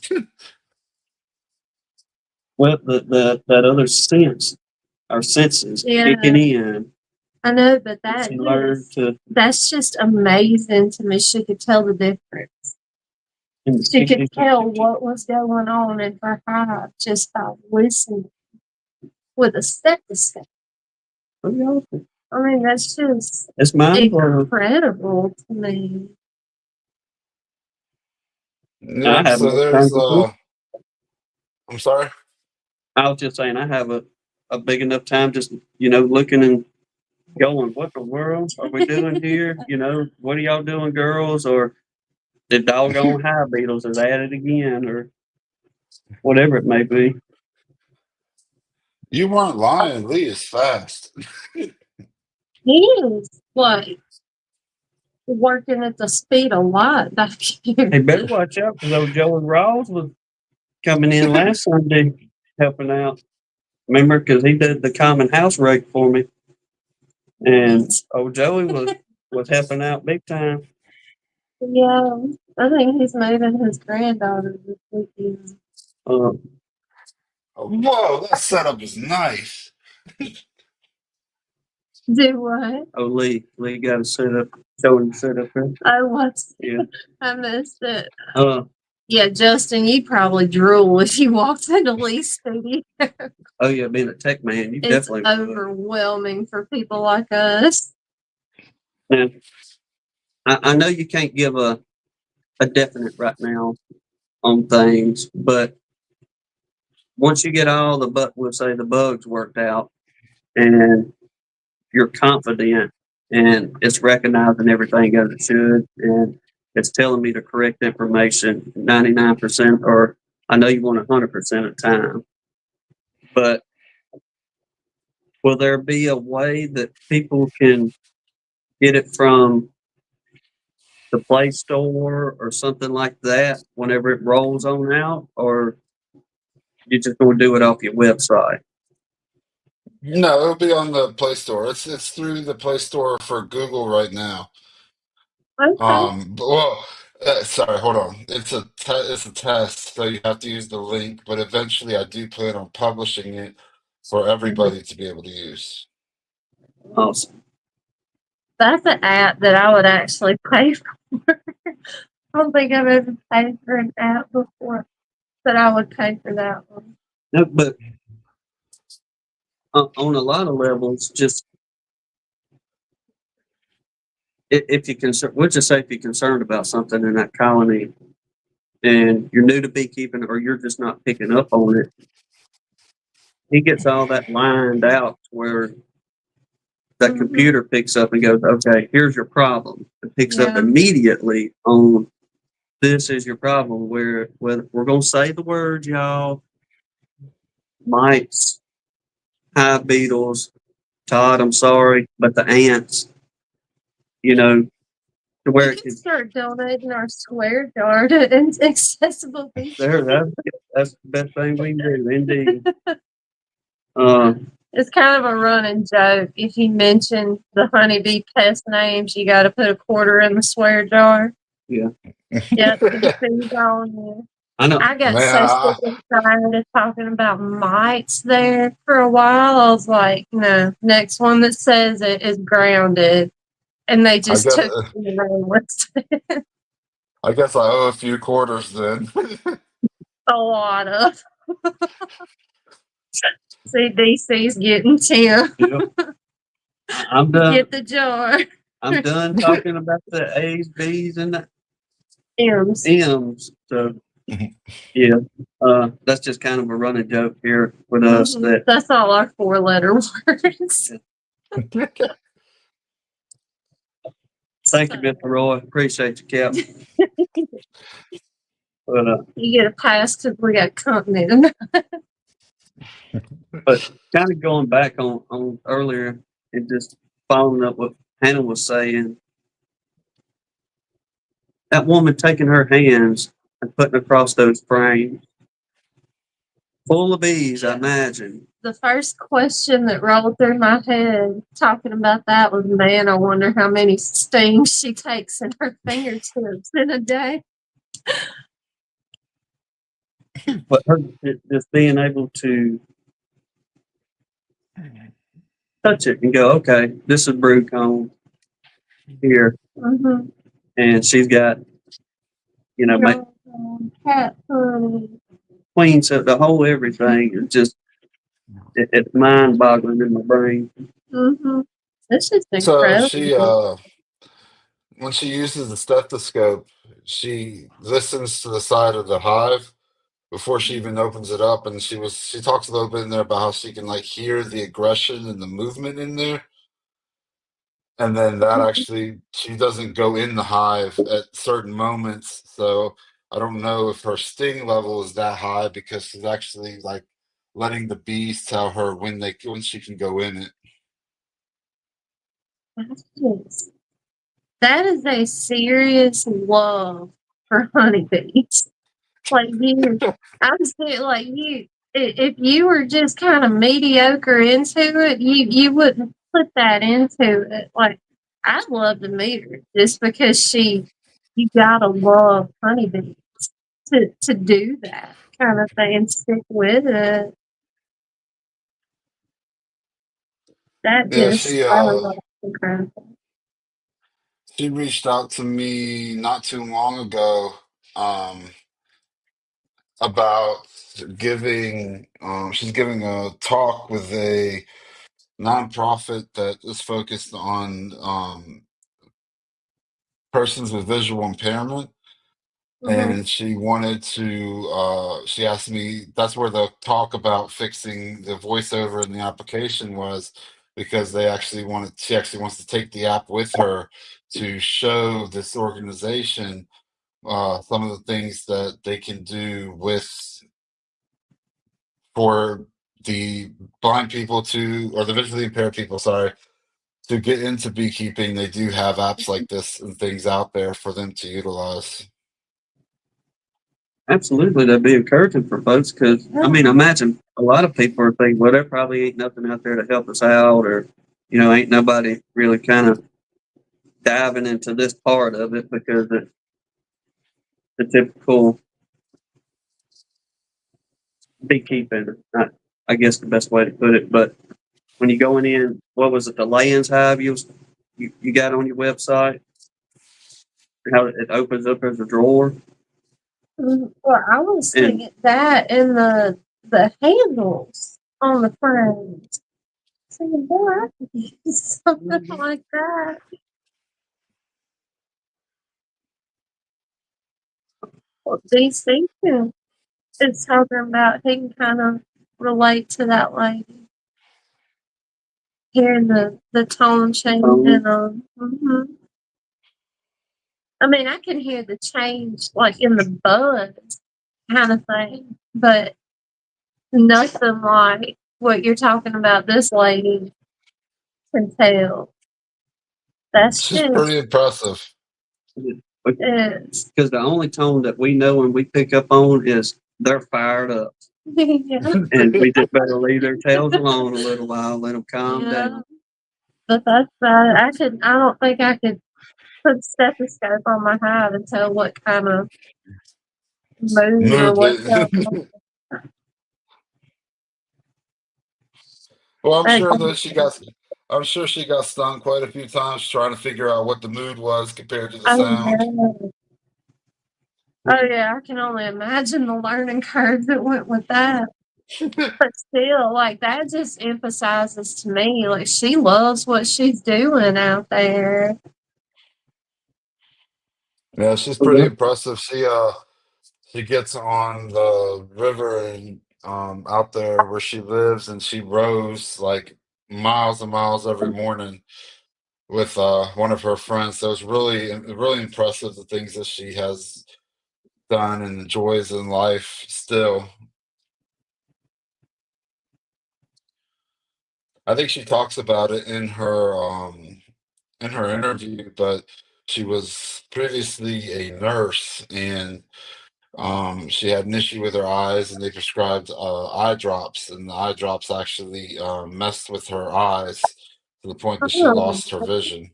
Well, that other sense, our senses Yeah, kicking in, I know, but she learned to, that's just amazing to me. She could tell the difference. and She could tell what was going on in her hive just by listening with a stethoscope. pretty awesome. I mean, that's just It's mind blowing. incredible to me. I Yep. have So no there's time to do. I'm sorry. I was just saying, I have a big enough time just, looking and going, what the world are we doing here? What are y'all doing, girls? Or the doggone hive beetles is at it again, or whatever it may be. You weren't lying. Lee is fast. He is like working at the speed of light back here. Hey, better watch out because old Joey Rawls was coming in last Sunday helping out. Remember, because he did the common house rake for me, and old Joey was helping out big time. Yeah. I think he's moving his granddaughter this weekend. Uh, Whoa, that setup is nice. Do what? oh, Lee got a setup, showing setup there. I watched. Yeah. I missed it. Uh, Yeah, Justin, you probably drool if you walked into Lee's studio. oh yeah, being a tech man, you It's definitely. overwhelming for people like us. Now, I know you can't give a definite right now on things, but once you get all we'll say the bugs worked out, and you're confident, and it's recognizing everything as it should, and it's telling me the correct information 99%, or I know you want 100% of the time, but will there be a way that people can get it from the Play Store or something like that whenever it rolls on out, or you're just going to do it off your website? No, it'll be on the Play Store. It's through the Play Store for Google right now. Okay. Well, sorry, hold on. It's a test, so you have to use the link. But eventually, I do plan on publishing it for everybody to be able to use. Awesome. That's an app that I would actually pay for. I don't think I've ever paid for an app before, but I would pay for that one. No, but on a lot of levels, just if you concern, we'll just say if you're concerned about something in that colony and you're new to beekeeping or you're just not picking up on it, he gets all that lined out where that computer picks up and goes, okay, here's your problem. It picks up immediately on this is your problem. Where we're going to say the words, y'all: mites, hive beetles. Todd, I'm sorry, but the ants, to where We can start donating our square jar to Accessible Beekeeping. that's the best thing we can do, indeed. It's kind of a running joke. If you mention the honeybee pest names, you got to put a quarter in the swear jar. Yeah. Yep, it's all in there. I know. I got Man, so sick and tired of talking about mites there for a while. I was like, no, next one that says it is grounded. And they I just guess took the name listed. I guess I owe a few quarters then. A lot of. CDC's getting 10. Yep. I'm done. Get the jar. I'm done talking about the A's, B's, and the M's. M's. So, yeah, that's just kind of a running joke here with us. That's all our 4-letter words. Thank you, Mr. Roy. Appreciate you, Cap. But you get a pass because we got company tonight. But kind of going back on earlier and just following up what Hannah was saying, that woman taking her hands and putting across those frames, full of bees, I imagine. The first question that rolled through my head talking about that was, man, I wonder how many stings she takes in her fingertips in a day. But her just being able to touch it and go, okay, this is brood comb here. Mm-hmm. And she's got, cat honey. queen, so the whole everything is just, it's mind boggling in my brain. Mm-hmm. This is So incredible. when she uses the stethoscope, she listens to the side of the hive before she even opens it up, and she talks a little bit in there about how she can like hear the aggression and the movement in there, and then that actually she doesn't go in the hive at certain moments. So I don't know if her sting level is that high because she's actually like letting the bees tell her when she can go in it. That is a serious love for honeybees. Like you, I'm saying, like you, if you were just kind of mediocre into it, you wouldn't put that into it. Like I'd love to meet her just because she you gotta love honeybees to do that kind of thing and stick with it. That Yeah, just, I don't know, that's incredible. she reached out to me not too long ago, um, about giving. She's giving a talk with a nonprofit that is focused on persons with visual impairment. Mhm. And she wanted to, she asked me, that's where the talk about fixing the voiceover in the application was, because she actually wants to take the app with her to show this organization some of the things that they can do for the blind people or the visually impaired people, sorry, to get into beekeeping. They do have apps like this and things out there for them to utilize. Absolutely, that'd be encouraging for folks because I mean, imagine a lot of people are thinking, well, there probably ain't nothing out there to help us out, or ain't nobody really kind of diving into this part of it because it's the typical beekeeping. Not, I guess the best way to put it, but when you going in, what was it, the Layens Hive you got on your website? How it opens up as a drawer, Well, I was and thinking that and the handles on the frames. Saying, boy, I could use something like that. Well, DC too is talking about he can kind of relate to that lady. Hearing the tone change in them. I mean, I can hear the change like in the buzz kind of thing, but nothing like what you're talking about. This lady can tell. That's She's just pretty impressive. is. because the only tone that we know and we pick up on is they're fired up. Yeah. And we just better leave their tails alone a little while, let them calm Yeah. down. But that's I don't think I could put stethoscope on my hive and tell what kind of mood or Mood. what's going on. Well, I, I'm sure she got stung quite a few times trying to figure out what the mood was compared to the I sound. know. Oh yeah, I can only imagine the learning curve that went with that. But still, like that just emphasizes to me, like she loves what she's doing out there. Yeah, she's pretty Yeah. impressive. She gets on the river and out there where she lives, and she rows like miles and miles every morning with one of her friends. So it's really impressive the things that she has done and enjoys in life still. I think she talks about it in her interview, but she was previously a nurse, and she had an issue with her eyes, and they prescribed eye drops, and the eye drops actually messed with her eyes to the point that she Oh, lost her vision.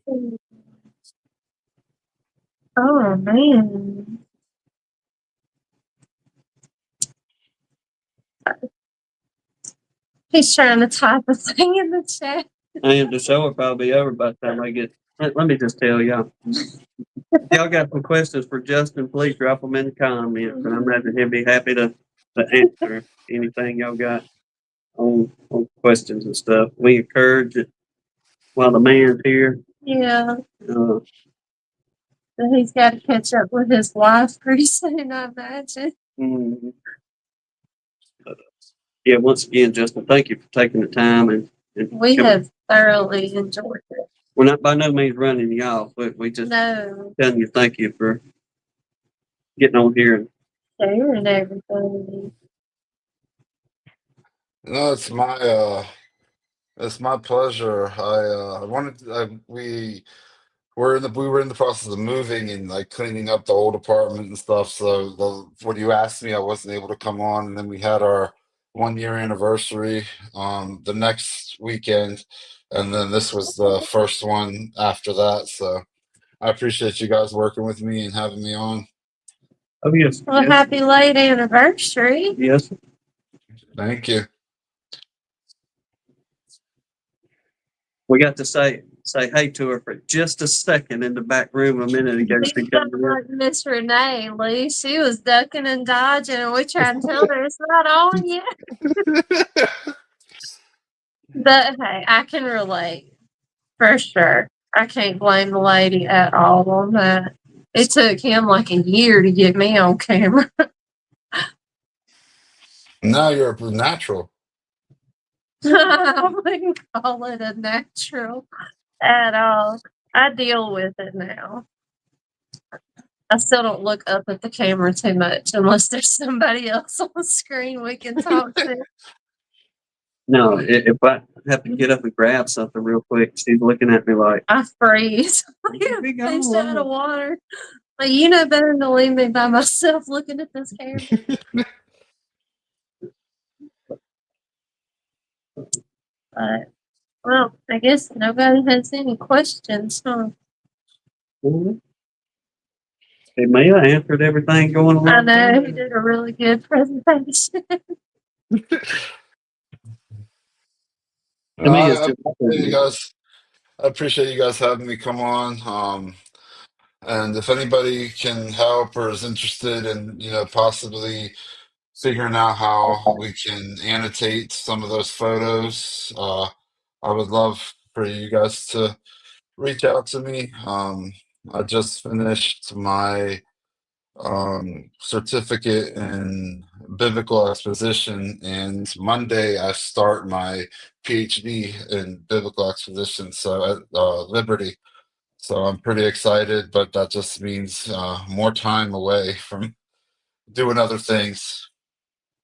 oh man. He's trying to type a thing in the chat. And the show will probably be over by the time I get. Let me just tell y'all. If y'all got some questions for Justin, please drop them in the comments, and I imagine he'll be happy to answer anything y'all got on questions and stuff. We encourage it while the man's here. Yeah. Uh, So he's got to catch up with his wife pretty soon, I imagine. mm, yeah, once again, Justin, thank you for taking the time and We coming. have thoroughly enjoyed it. We're not by no means running you off, but we just No, telling you thank you for getting on here. And sharing everything. No, it's my pleasure. I wanted to, we were in the process of moving and like cleaning up the old apartment and stuff. So when you asked me, I wasn't able to come on, and then we had our 1 year anniversary the next weekend, and then this was the first one after that. So I appreciate you guys working with me and having me on. Oh, yes. Well, Yes. happy late anniversary. Yes. Thank you. We got to say hey to her for just a second in the back room a minute ago. She She sounded come in. like Miss Renee, Lee. She was ducking and dodging, and we tried to tell her it's not on yet. But hey, I can relate for sure. I can't blame the lady at all on that. It took him like a year to get me on camera. Now you're a natural. I wouldn't call it a natural at all. I deal with it now. I still don't look up at the camera too much unless there's somebody else on the screen we can talk to. No, if I have to get up and grab something real quick, she's looking at me like, I freeze. Be gone, Fish out Lord. of water. Like, you know better than to leave me by myself looking at this camera. But, well, I guess nobody has any questions, huh? "Mhm." Hey, Mia answered everything going along. I know he did a really good presentation. To me, it's I just appreciate you guys. I appreciate you guys having me come on. And if anybody can help or is interested in, possibly figuring out how we can annotate some of those photos, I would love for you guys to reach out to me. I just finished my certificate in biblical exposition, and Monday I start my PhD in biblical exposition. So at Liberty. So I'm pretty excited, but that just means more time away from doing other things.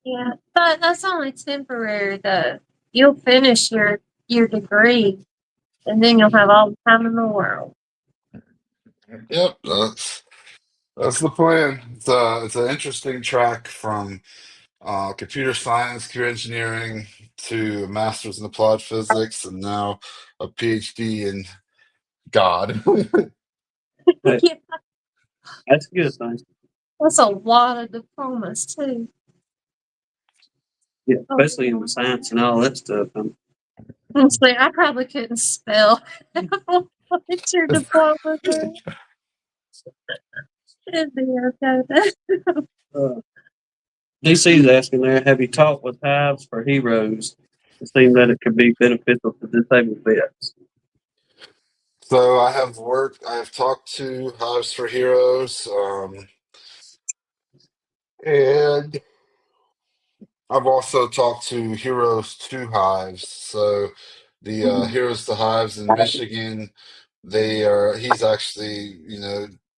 Yeah, but that's only temporary, though. You'll finish your degree, and then you'll have all the time in the world. Yep, that's the plan. It's an interesting track from computer science, computer engineering to a master's in applied physics, and now a PhD in God. But Yeah, that's a good thing. that's a lot of diplomas, too. Yeah, especially in the science and all that stuff. Honestly, I probably couldn't spell. What's your diploma in? It'd be okay. Uh, DC's asking there, have you talked with Hives for Heroes? It seems that it could be beneficial to disabled vets. So I have talked to Hives for Heroes, and I've also talked to Heroes to Hives. So the Heroes to Hives in Michigan, he's actually,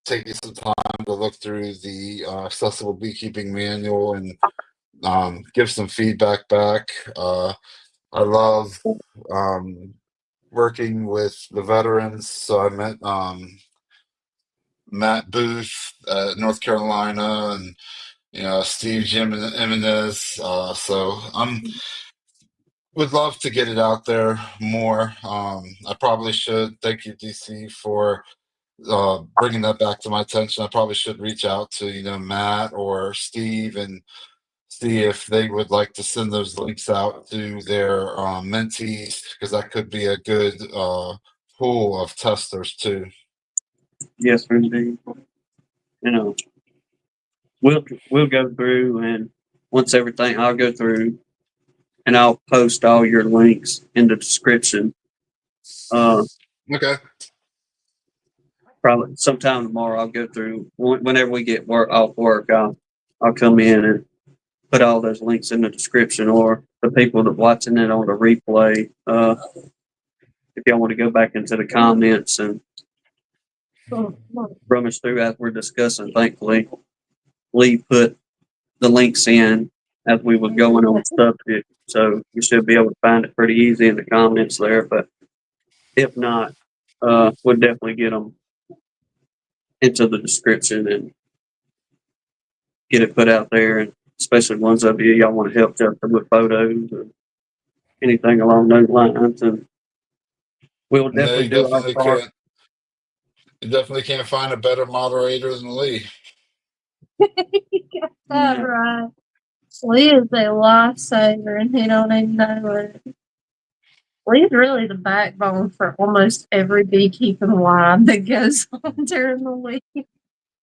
taking some time to look through the Accessible Beekeeping Manual and give some feedback back. I love um, working with the veterans. So I met Matt Booth at North Carolina, and Steve Jimenez. So I'm would love to get it out there more. I probably should. Thank you, DC, for bringing that back to my attention. I probably should reach out to Matt or Steve and see if they would like to send those links out to their mentees, because that could be a good pool of testers too. Yes, indeed. You know, we'll go through, and once everything, I'll go through and I'll post all your links in the description. Uh, Okay. Probably sometime tomorrow. I'll go through whenever we get off work. I'll come in and put all those links in the description, or the people that watching it on the replay. If y'all want to go back into the comments and rummage through as we're discussing, thankfully, Lee put the links in as we were going on the subject, so you should be able to find it pretty easy in the comments there. But if not, we'll definitely get them into the description and get it put out there, and especially ones of you y'all want to help Justin with photos or anything along those lines, and we'll No, definitely you do our definitely part. can. You definitely can't find a better moderator than Lee. You got that right. Lee is a lifesaver, and he don't even know it. Lee's really the backbone for almost every beekeeping live that goes on during the week.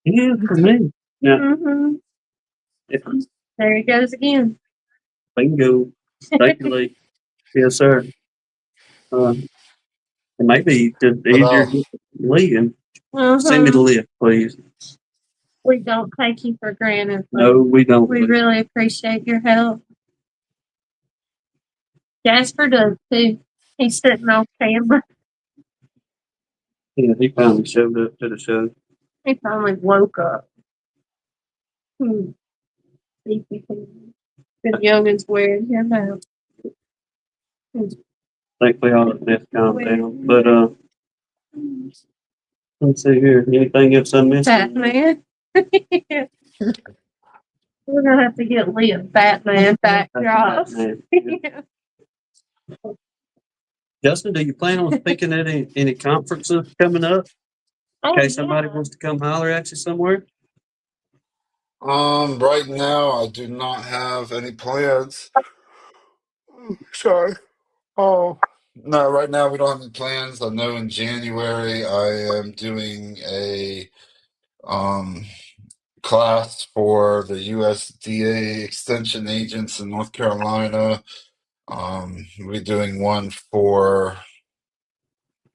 Yeah, for me. Yeah. Mm-hmm. There he goes again. Bingo. Thank you, Lee. Yes, sir. It might be just But easier to get Lee and send me the Uh-huh. list, please. We don't take you for granted. No, we don't. We really appreciate your help. Jasper does too. He's sitting off camera. Yeah, he finally showed up to the show. He finally woke up. Beekeeping. The youngins wearing him out. Thankfully, all of this calmed down. But let's see here. Anything else I missed? Batman. We're gonna have to get Lee a Batman backdrop. Batman, yeah. Justin, do you plan on speaking at any conferences coming up? Oh, In case somebody wants to come holler at you somewhere? right now I do not have any plans. Sorry. Oh. No, right now we don't have any plans. I know in January I am doing a um class for the USDA extension agents in North Carolina. We're doing one for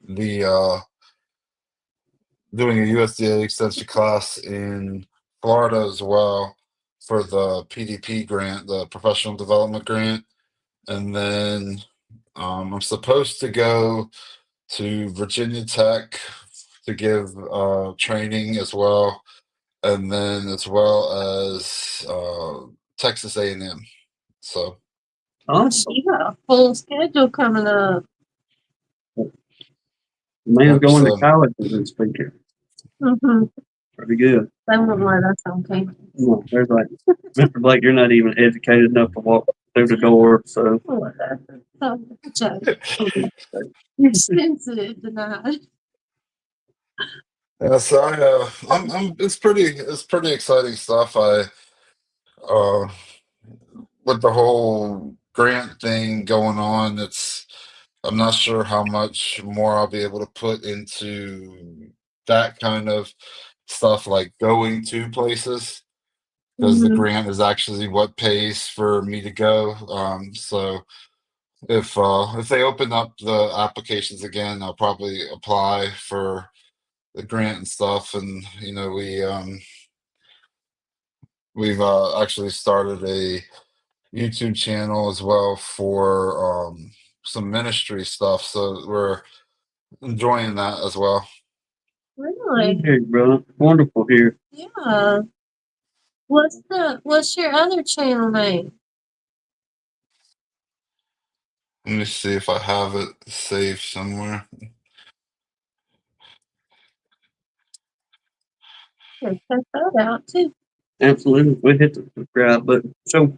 the doing a USDA extension class in Florida as well for the PDP grant, the professional development grant. And then I'm supposed to go to Virginia Tech to give training as well, and then as well as Texas A&M. So Awesome. You got a full schedule coming up. The man's yep, going to so college as a speaker. Mm-hmm. Pretty good. They won't let us on campus. No, there's like, Mr. Blake, you're not even educated enough to walk through the door, so. Whatever. Oh, Joe, you're sensitive tonight. yeah, so I'm it's pretty exciting stuff. Uh with the whole grant thing going on, I'm not sure how much more I'll be able to put into that kind of stuff, like going to places, because the Mm-hmm. grant is actually what pays for me to go. So if they open up the applications again, I'll probably apply for the grant and stuff. And we've actually started a YouTube channel as well for some ministry stuff. So we're enjoying that as well. Really? Here, brother. Wonderful here. Yeah. What's your other channel name? Let me see if I have it saved somewhere. Check that out too. Absolutely. We hit the subscribe button. So,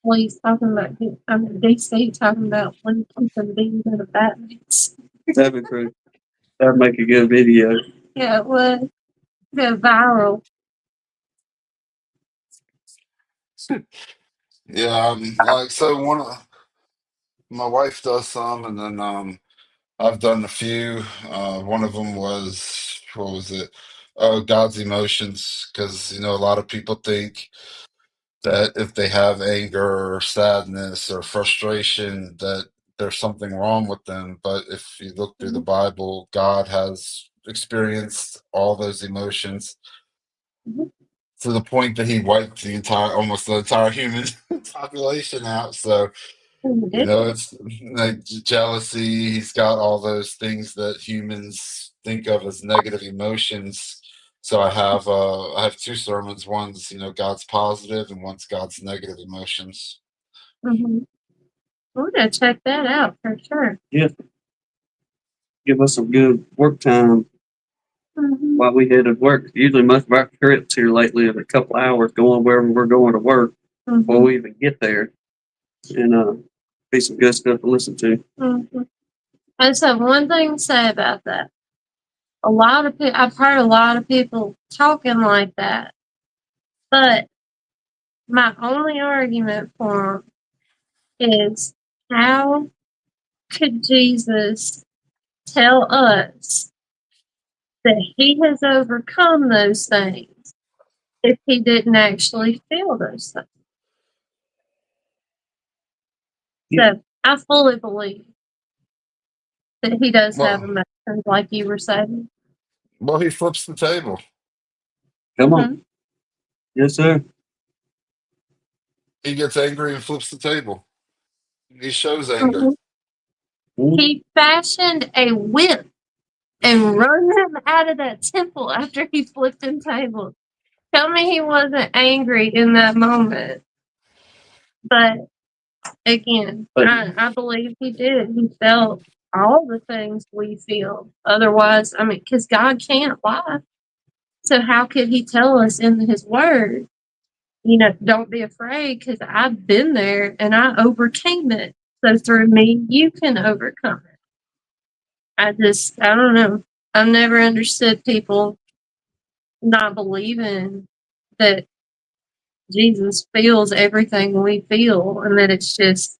Lee's talking about DC talking about when keeping bees in a bat mix. that'd be great. That'd make a good video. Yeah, it would go viral. Yeah, like so my wife does some, and then I've done a few. One of them was, what was it? Oh, God's emotions, because a lot of people think that if they have anger or sadness or frustration, that there's something wrong with them. But if you look through the Bible, God has experienced all those emotions Mhm. to the point that he wiped almost the entire human population out. So, it's like jealousy. He's got all those things that humans think of as negative emotions. So I have two sermons. One's God's positive, and one's God's negative emotions. Mm-hmm. We're gonna check that out for sure. Yeah. Give us some good work time Mm-hmm. while we headed work. Usually most of our trips here lately is a couple hours going wherever we're going to work before we even get there. And be some good stuff to listen to. Mm-hmm. I just have one thing to say about that. A lot of people, I've heard a lot of people talking like that, but my only argument for them is how could Jesus tell us that he has overcome those things if he didn't actually feel those things? Yeah. So I fully believe that he does have Well, emotions, like you were saying. well, he flips the table. Come Mhm. on. Yes, sir. He gets angry and flips the table. He shows anger. Mhm. He fashioned a whip and run them out of that temple after he flipped them tables. Tell me he wasn't angry in that moment. But again, But I believe he did. He felt all the things we feel. Otherwise, I mean, because God can't lie. So how could he tell us in his word, don't be afraid because I've been there and I overcame it. So through me, you can overcome it. I don't know. I've never understood people not believing that Jesus feels everything we feel and that it's just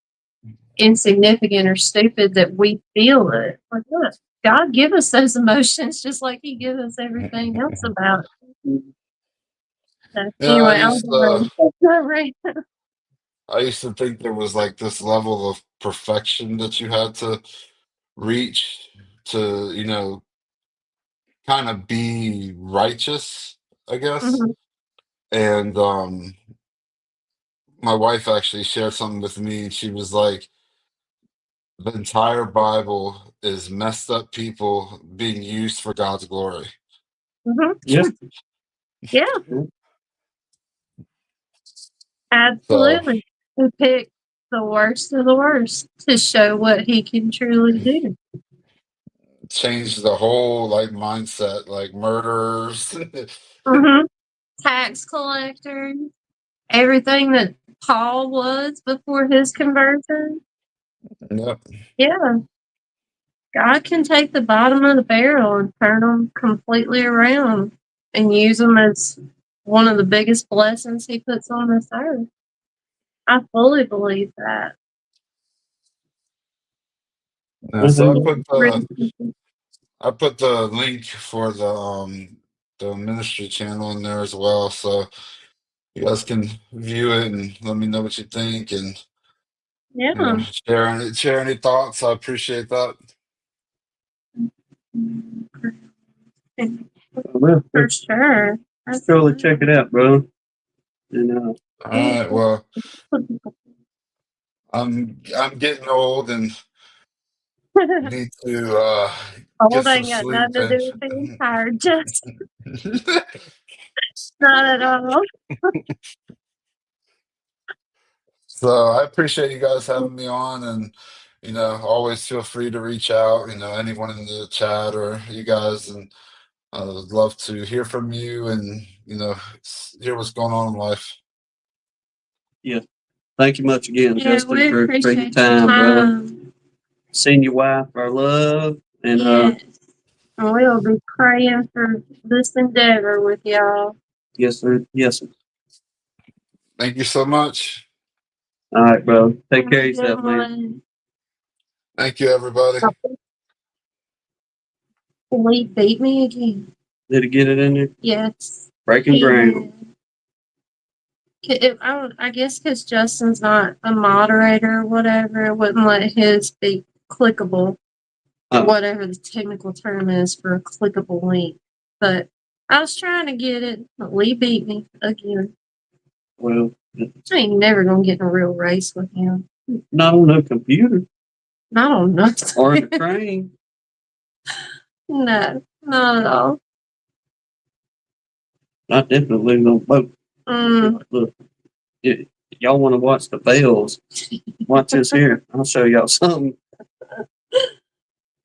insignificant or stupid that we feel it. Like, look, God give us those emotions just like he gives us everything else about it. So Yeah, anyway, I'll go right. I used to think there was like this level of perfection that you had to reach to, kind of be righteous, I guess. Mhm. And my wife actually shared something with me, and she was like, the entire Bible is messed up people being used for God's glory. Mhm. yes. Yeah, So absolutely. He picked the worst of the worst to show what he can truly do. changed the whole like mindset, like murderers. Mhm. Tax collectors, everything that Paul was before his conversion. Yep. Yeah, God can take the bottom of the barrel and turn them completely around and use them as one of the biggest blessings he puts on this earth. I fully believe that. Yeah, I so do. I put the link for the ministry channel in there as well, so you guys can view it and let me know what you think, and Yeah. share any thoughts. I appreciate that. Well, For sure. surely check it out, bro. And All right, well, I'm getting old and need to get Old some ain't got sleep nothing to and do with being tired, just not at all. so I appreciate you guys having me on, and always feel free to reach out, anyone in the chat or you guys, and I would love to hear from you and hear what's going on in life. yeah. Thank you much again, Yeah, Justin, we for your appreciate your time, brother. time. Seeing your wife, our love, and Yes. And we'll be praying for this endeavor with y'all. yes, sir. Yes, sir. Thank you so much. All right, bro. Take Have care a of yourself, good man. one. Thank you, everybody. Lee beat me again. Did he get it in there? Yes. Breaking He ground. I guess because Justin's not a moderator or whatever, it wouldn't let his be clickable, or Oh, whatever the technical term is for a clickable link. But I was trying to get it, but Lee beat me again. well, I ain't never gonna get in a real race with him. not on no computer Not on or in nothing. a train. No, not at all. I definitely no boat. Mm, Look, y- y'all want to watch the bells? Watch this here. I'll show y'all something.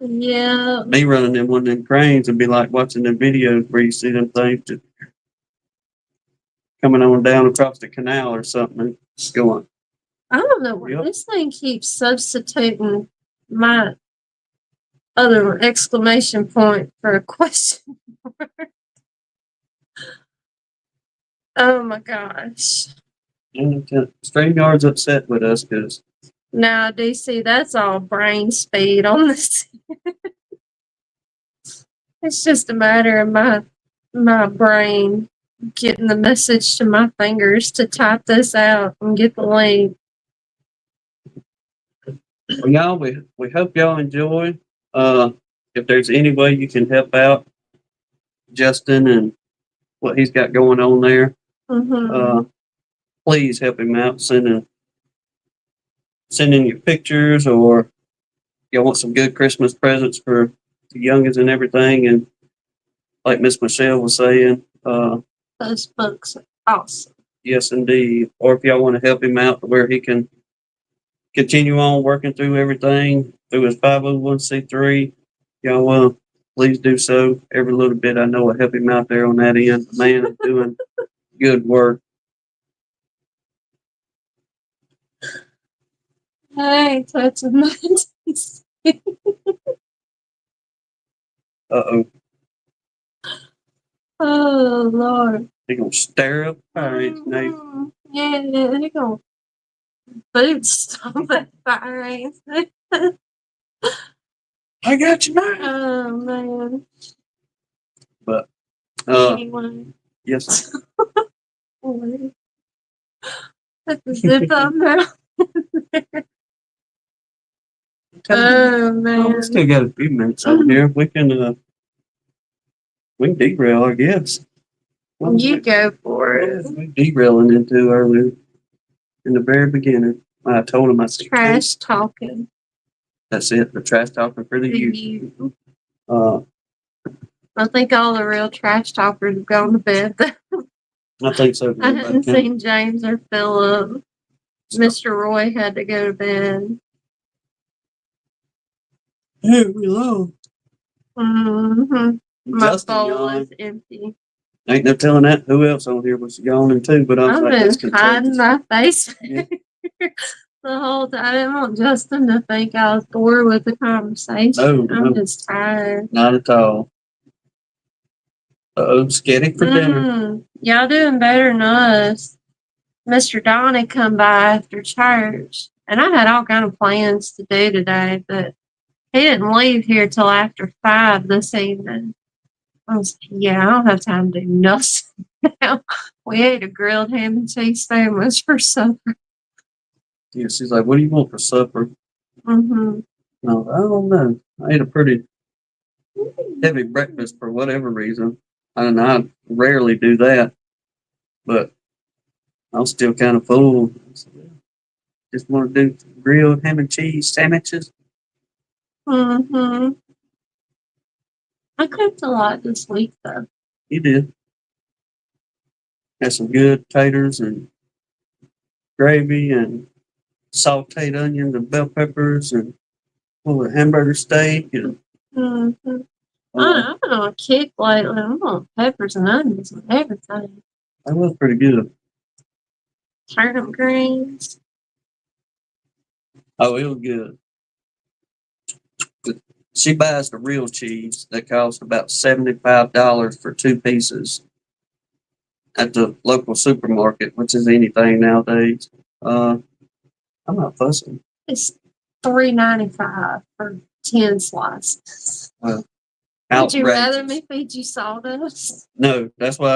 yeah. Me running them one of them cranes would be like watching the videos where you see them things just coming on down across the canal or something. It's going. I don't know where Yep. this thing keeps substituting my other exclamation point for a question. Oh my gosh. And StreamYard's upset with us because Now, DC, that's all brain speed on this. It's just a matter of my brain getting the message to my fingers to type this out and get the link. well, y'all, we hope y'all enjoy. If there's any way you can help out Justin and what he's got going on there, Mm-hmm. please help him out. Sending your pictures, or y'all want some good Christmas presents for the youngins and everything. And like Miss Michelle was saying, Those books are awesome. yes, indeed. Or if y'all want to help him out to where he can continue on working through everything through his 501c3, y'all please do so. Every little bit I know will help him out there on that end. The man is doing good work. Hey, that's amazing. Uh-oh. Oh Lord. He gonna stir up fire ants, Nate. Mhm. Yeah, they're gonna boot stomp that fire ants. I got you, man. Oh man. But Anyway. yes, Put the zip up now. Oh oh, man. we still got a few minutes on here. We can derail, I guess. What You go for it. was we derailing into earlier in the very beginning? I told him I said, Trash talking that's it. The trash talking for the to youth. you. Uh, I think all the real trash talkers have gone to bed. I think so. I hadn't seen James or Philip. Mr. Roy had to go to bed. Hey, we love. Mm-hmm. My Justin bowl yawned. is empty. Ain't no telling that who else on here was yawning too, but I was I've like, that's been hiding contagious. my face Yeah. the whole time. I didn't want Justin to think I was bored with the conversation. No, I'm no. just tired. Not at all. Uh-oh, sketty for dinner. Y'all doing better than us. Mr. Don had come by after church, and I had all kind of plans to do today, but he didn't leave here till after 5 this evening. I was like, yeah, I don't have time to do nothing now. We ate a grilled ham and cheese sandwich for supper. Yeah, she's like, what do you want for supper? Mm-hmm. No, I don't know. I ate a pretty heavy breakfast for whatever reason. I don't know. I rarely do that, but I was still kind of full. Just want to do grilled ham and cheese sandwiches. Mm-hmm. I cooked a lot this week, though. You did. Had some good taters and gravy and sauteed onions and bell peppers and a hamburger steak and Mm-hmm. I've been on a kick lately. I'm on peppers and onions and everything. that was pretty good. Turnip greens. Oh, it was good. She buys the real cheese that costs about $75 for 2 pieces at the local supermarket, which is anything nowadays. I'm not fussing. It's $3.95 for 10 slices. Well, Would you rather outrageous. me feed you sawdust? No, that's where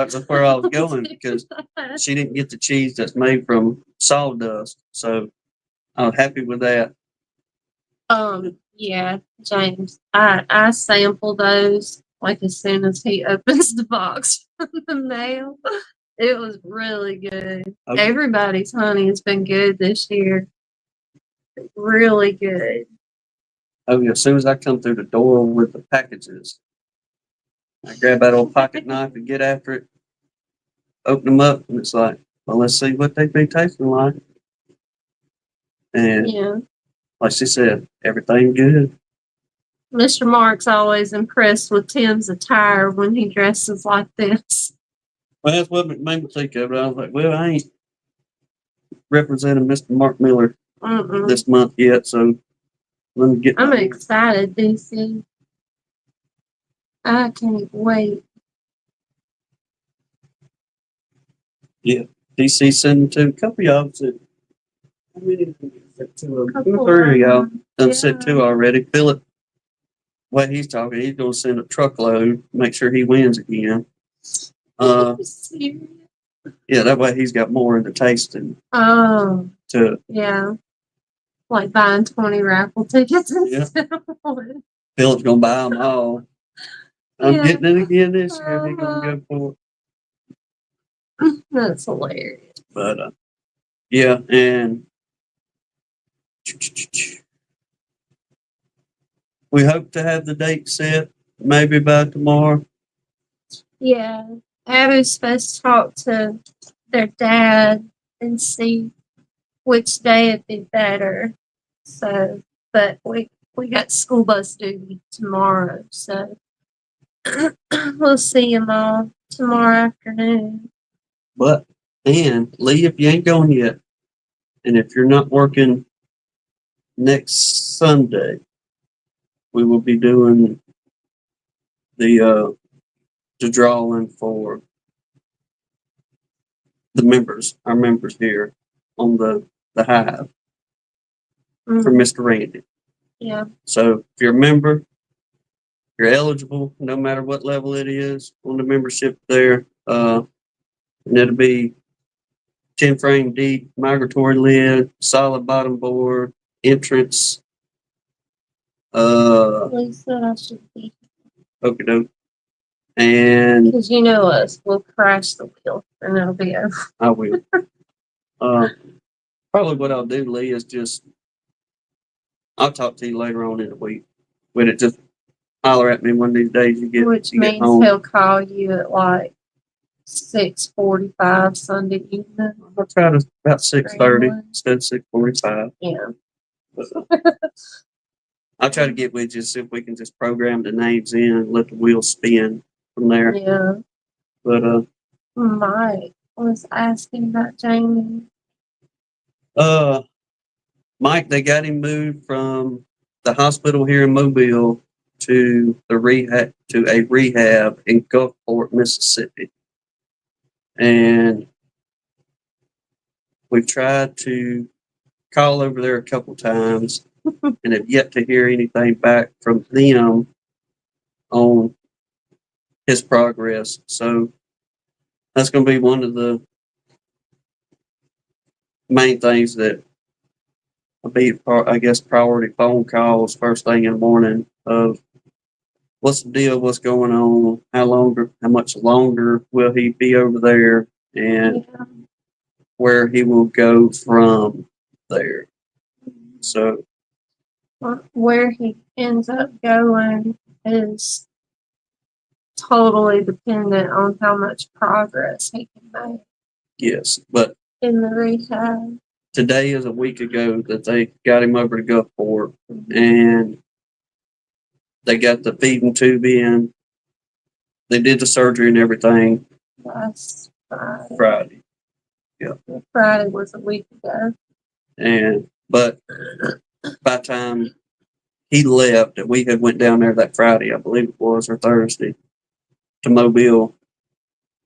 I was going because she didn't get the cheese that's made from sawdust. So I was happy with that. Yeah, James. I sample those like as soon as he opens the box from the mail. It was really good. Okay. Everybody's honey has been good this year. Really good. Oh yeah, as soon as I come through the door with the packages, I grab that old pocket knife and get after it, open them up, and it's like, well, let's see what they be tasting like. And Yeah. like she said, everything good. Mr. Mark's always impressed with Tim's attire when he dresses like this. Well, that's what made me think of it. I was like, well, I ain't representing Mr. Mark Miller Mm-mm. this month yet, so Let me get. I'm excited, DC. I can't wait. Yeah, DC sent to a couple of y'all. Said, how many? Two or Couple three of y'all. of them. Done Yeah. sent two already. Philip, what he's talking, he's going to send a truckload. Make sure he wins again. Serious? Yeah, that way he's got more in the tasting Oh, to. yeah. Like buying 20 raffle tickets Yeah. instead of one. Philip's gonna buy them all. I'm Yeah. getting it again this year. He's gonna go for it. That's hilarious. But yeah, and we hope to have the date set maybe by tomorrow. Yeah. Abby's supposed to talk to their dad and see which day would be better. So, but we got school bus duty tomorrow, so we'll see them all tomorrow afternoon. But and Lee, if you ain't going yet, and if you're not working next Sunday, we will be doing the drawing for the members, our members here on the hive for Mr. Randy. Yeah. So if you're a member, you're eligible no matter what level it is on the membership there. And it'll be 10 frame deep, migratory lid, solid bottom board, entrance. Lee said I should be. Okie doke. And Because you know us, we'll crash the wheel and it'll be over. I will. Probably what I'll do, Lee, is just I'll talk to you later on in the week. But it just holler at me one of these days you get Which you get means home. he'll call you at like 6:45 Sunday evening. I'll try to about 6:30 instead of 6:45. Yeah. I'll try to get with you, see if we can just program the names in and let the wheels spin from there. Yeah. But Mike was asking about Jamie. Mike, they got him moved from the hospital here in Mobile to a rehab in Gulfport, Mississippi. And we've tried to call over there a couple times and have yet to hear anything back from them on his progress. So that's going to be one of the main things that will be, I guess, priority phone calls first thing in the morning of what's the deal, what's going on, how much longer will he be over there, and where he will go from there. So Where he ends up going is totally dependent on how much progress he can make yes, but in the rehab. today is a week ago that they got him over to Gulfport, and they got the feeding tube in. They did the surgery and everything Last Friday. Friday was a week ago. But by the time he left, we had went down there that Friday, I believe it was, or Thursday, to Mobile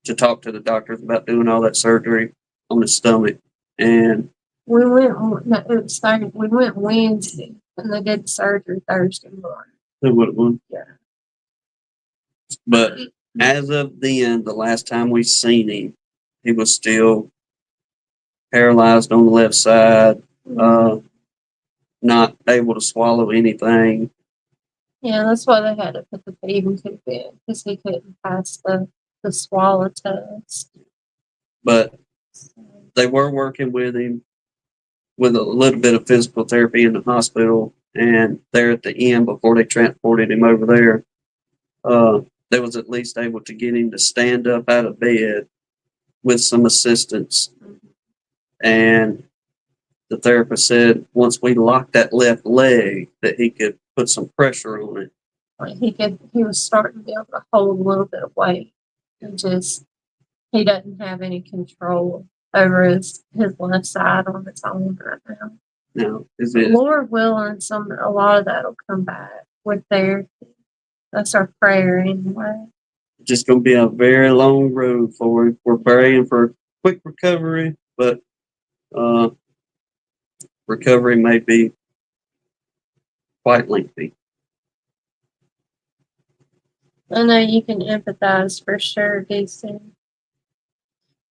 to talk to the doctors about doing all that surgery on his stomach. And we went Wednesday and they did surgery Thursday morning. it would have won. Yeah. But as of then, the last time we seen him, he was still paralyzed on the left side, not able to swallow anything. Yeah, that's why they had to put the feeding tube in, because he couldn't pass the swallow test. But they were working with him with a little bit of physical therapy in the hospital, and there at the end, before they transported him over there, they was at least able to get him to stand up out of bed with some assistance. And the therapist said once we locked that left leg that he could put some pressure on it. Like he was starting to be able to hold a little bit of weight. And just, he doesn't have any control over his left side on its own right now. Now, is it Lord willing, a lot of that'll come back with therapy. That's our prayer anyway. just going to be a very long road for him? We're praying for quick recovery, but recovery may be quite lengthy. I know you can empathize for sure, DC.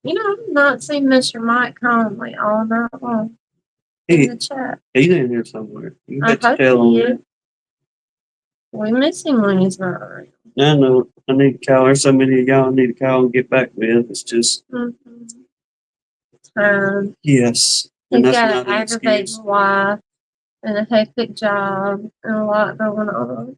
You know, I've not seen Mr. Mike Conley all night long in the chat. He's in here somewhere. You I have to hope tell he him. is. We miss him when he's not around. I know. I need to call. There's so many of y'all I need to call and get back with. It's just, yes. And He's that's got not an an excuse. aggravating wife and a hectic job and a lot going on.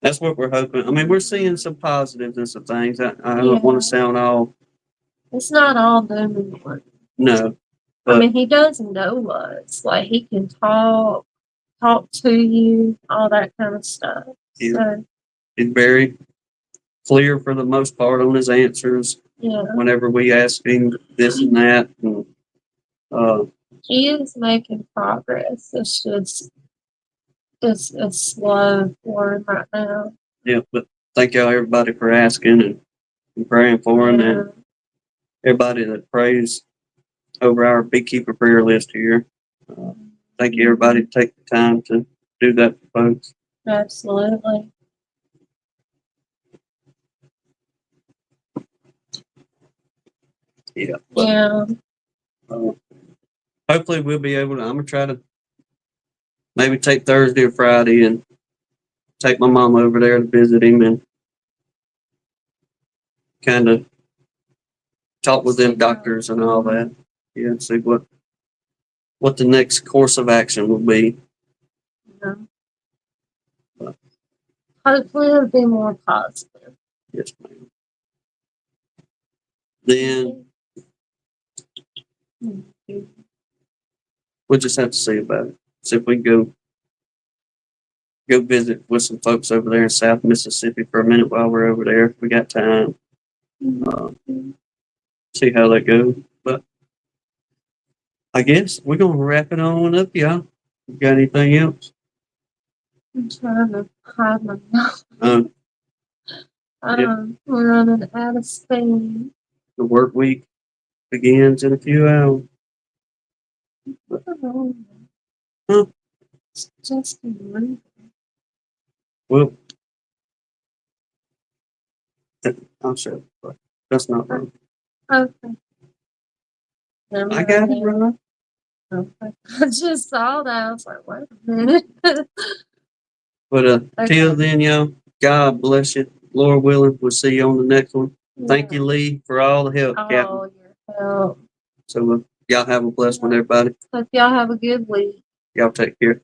That's what we're hoping. I mean, we're seeing some positives and some things. I Yeah. don't want to sound all, It's not all doom and gloom. no. I But mean, he does know us. Like, he can talk to you, all that kind of stuff. Yeah. So, he's very clear for the most part on his answers yeah, whenever we ask him this and that. And, he is making progress. It's just, it's slow for him right now. yeah, but thank y'all everybody for asking and praying for him, and everybody that prays over our beekeeper prayer list here. Thank you everybody to take the time to do that for folks. Absolutely. Yeah. But, Yeah. hopefully we'll be able to, I'm gonna try to maybe take Thursday or Friday and take my mom over there to visit him and kind of talk with them doctors and all that. Yeah, and see what the next course of action will be. Yeah. Hopefully it'll be more positive. Yes, ma'am. Then we'll just have to see about it. See if we can go visit with some folks over there in South Mississippi for a minute while we're over there. If we got time. See how that goes. But I guess we're gonna wrap it on up, y'all. You got anything else? I'm trying to hide my mouth. Yeah. We're running out of steam. The work week begins in a few hours. Huh? It's just a month. Well, I'm sure, but that's not wrong. Okay. I got it wrong. Okay. I just saw that. I was like, wait a minute. But Okay. till then, y'all, God bless you. Lord willing, we'll see you on the next one. Thank you, Lee, for all the help, Captain. Oh, your help. So y'all have a blessed one, everybody. Hope y'all have a good week. Y'all take care.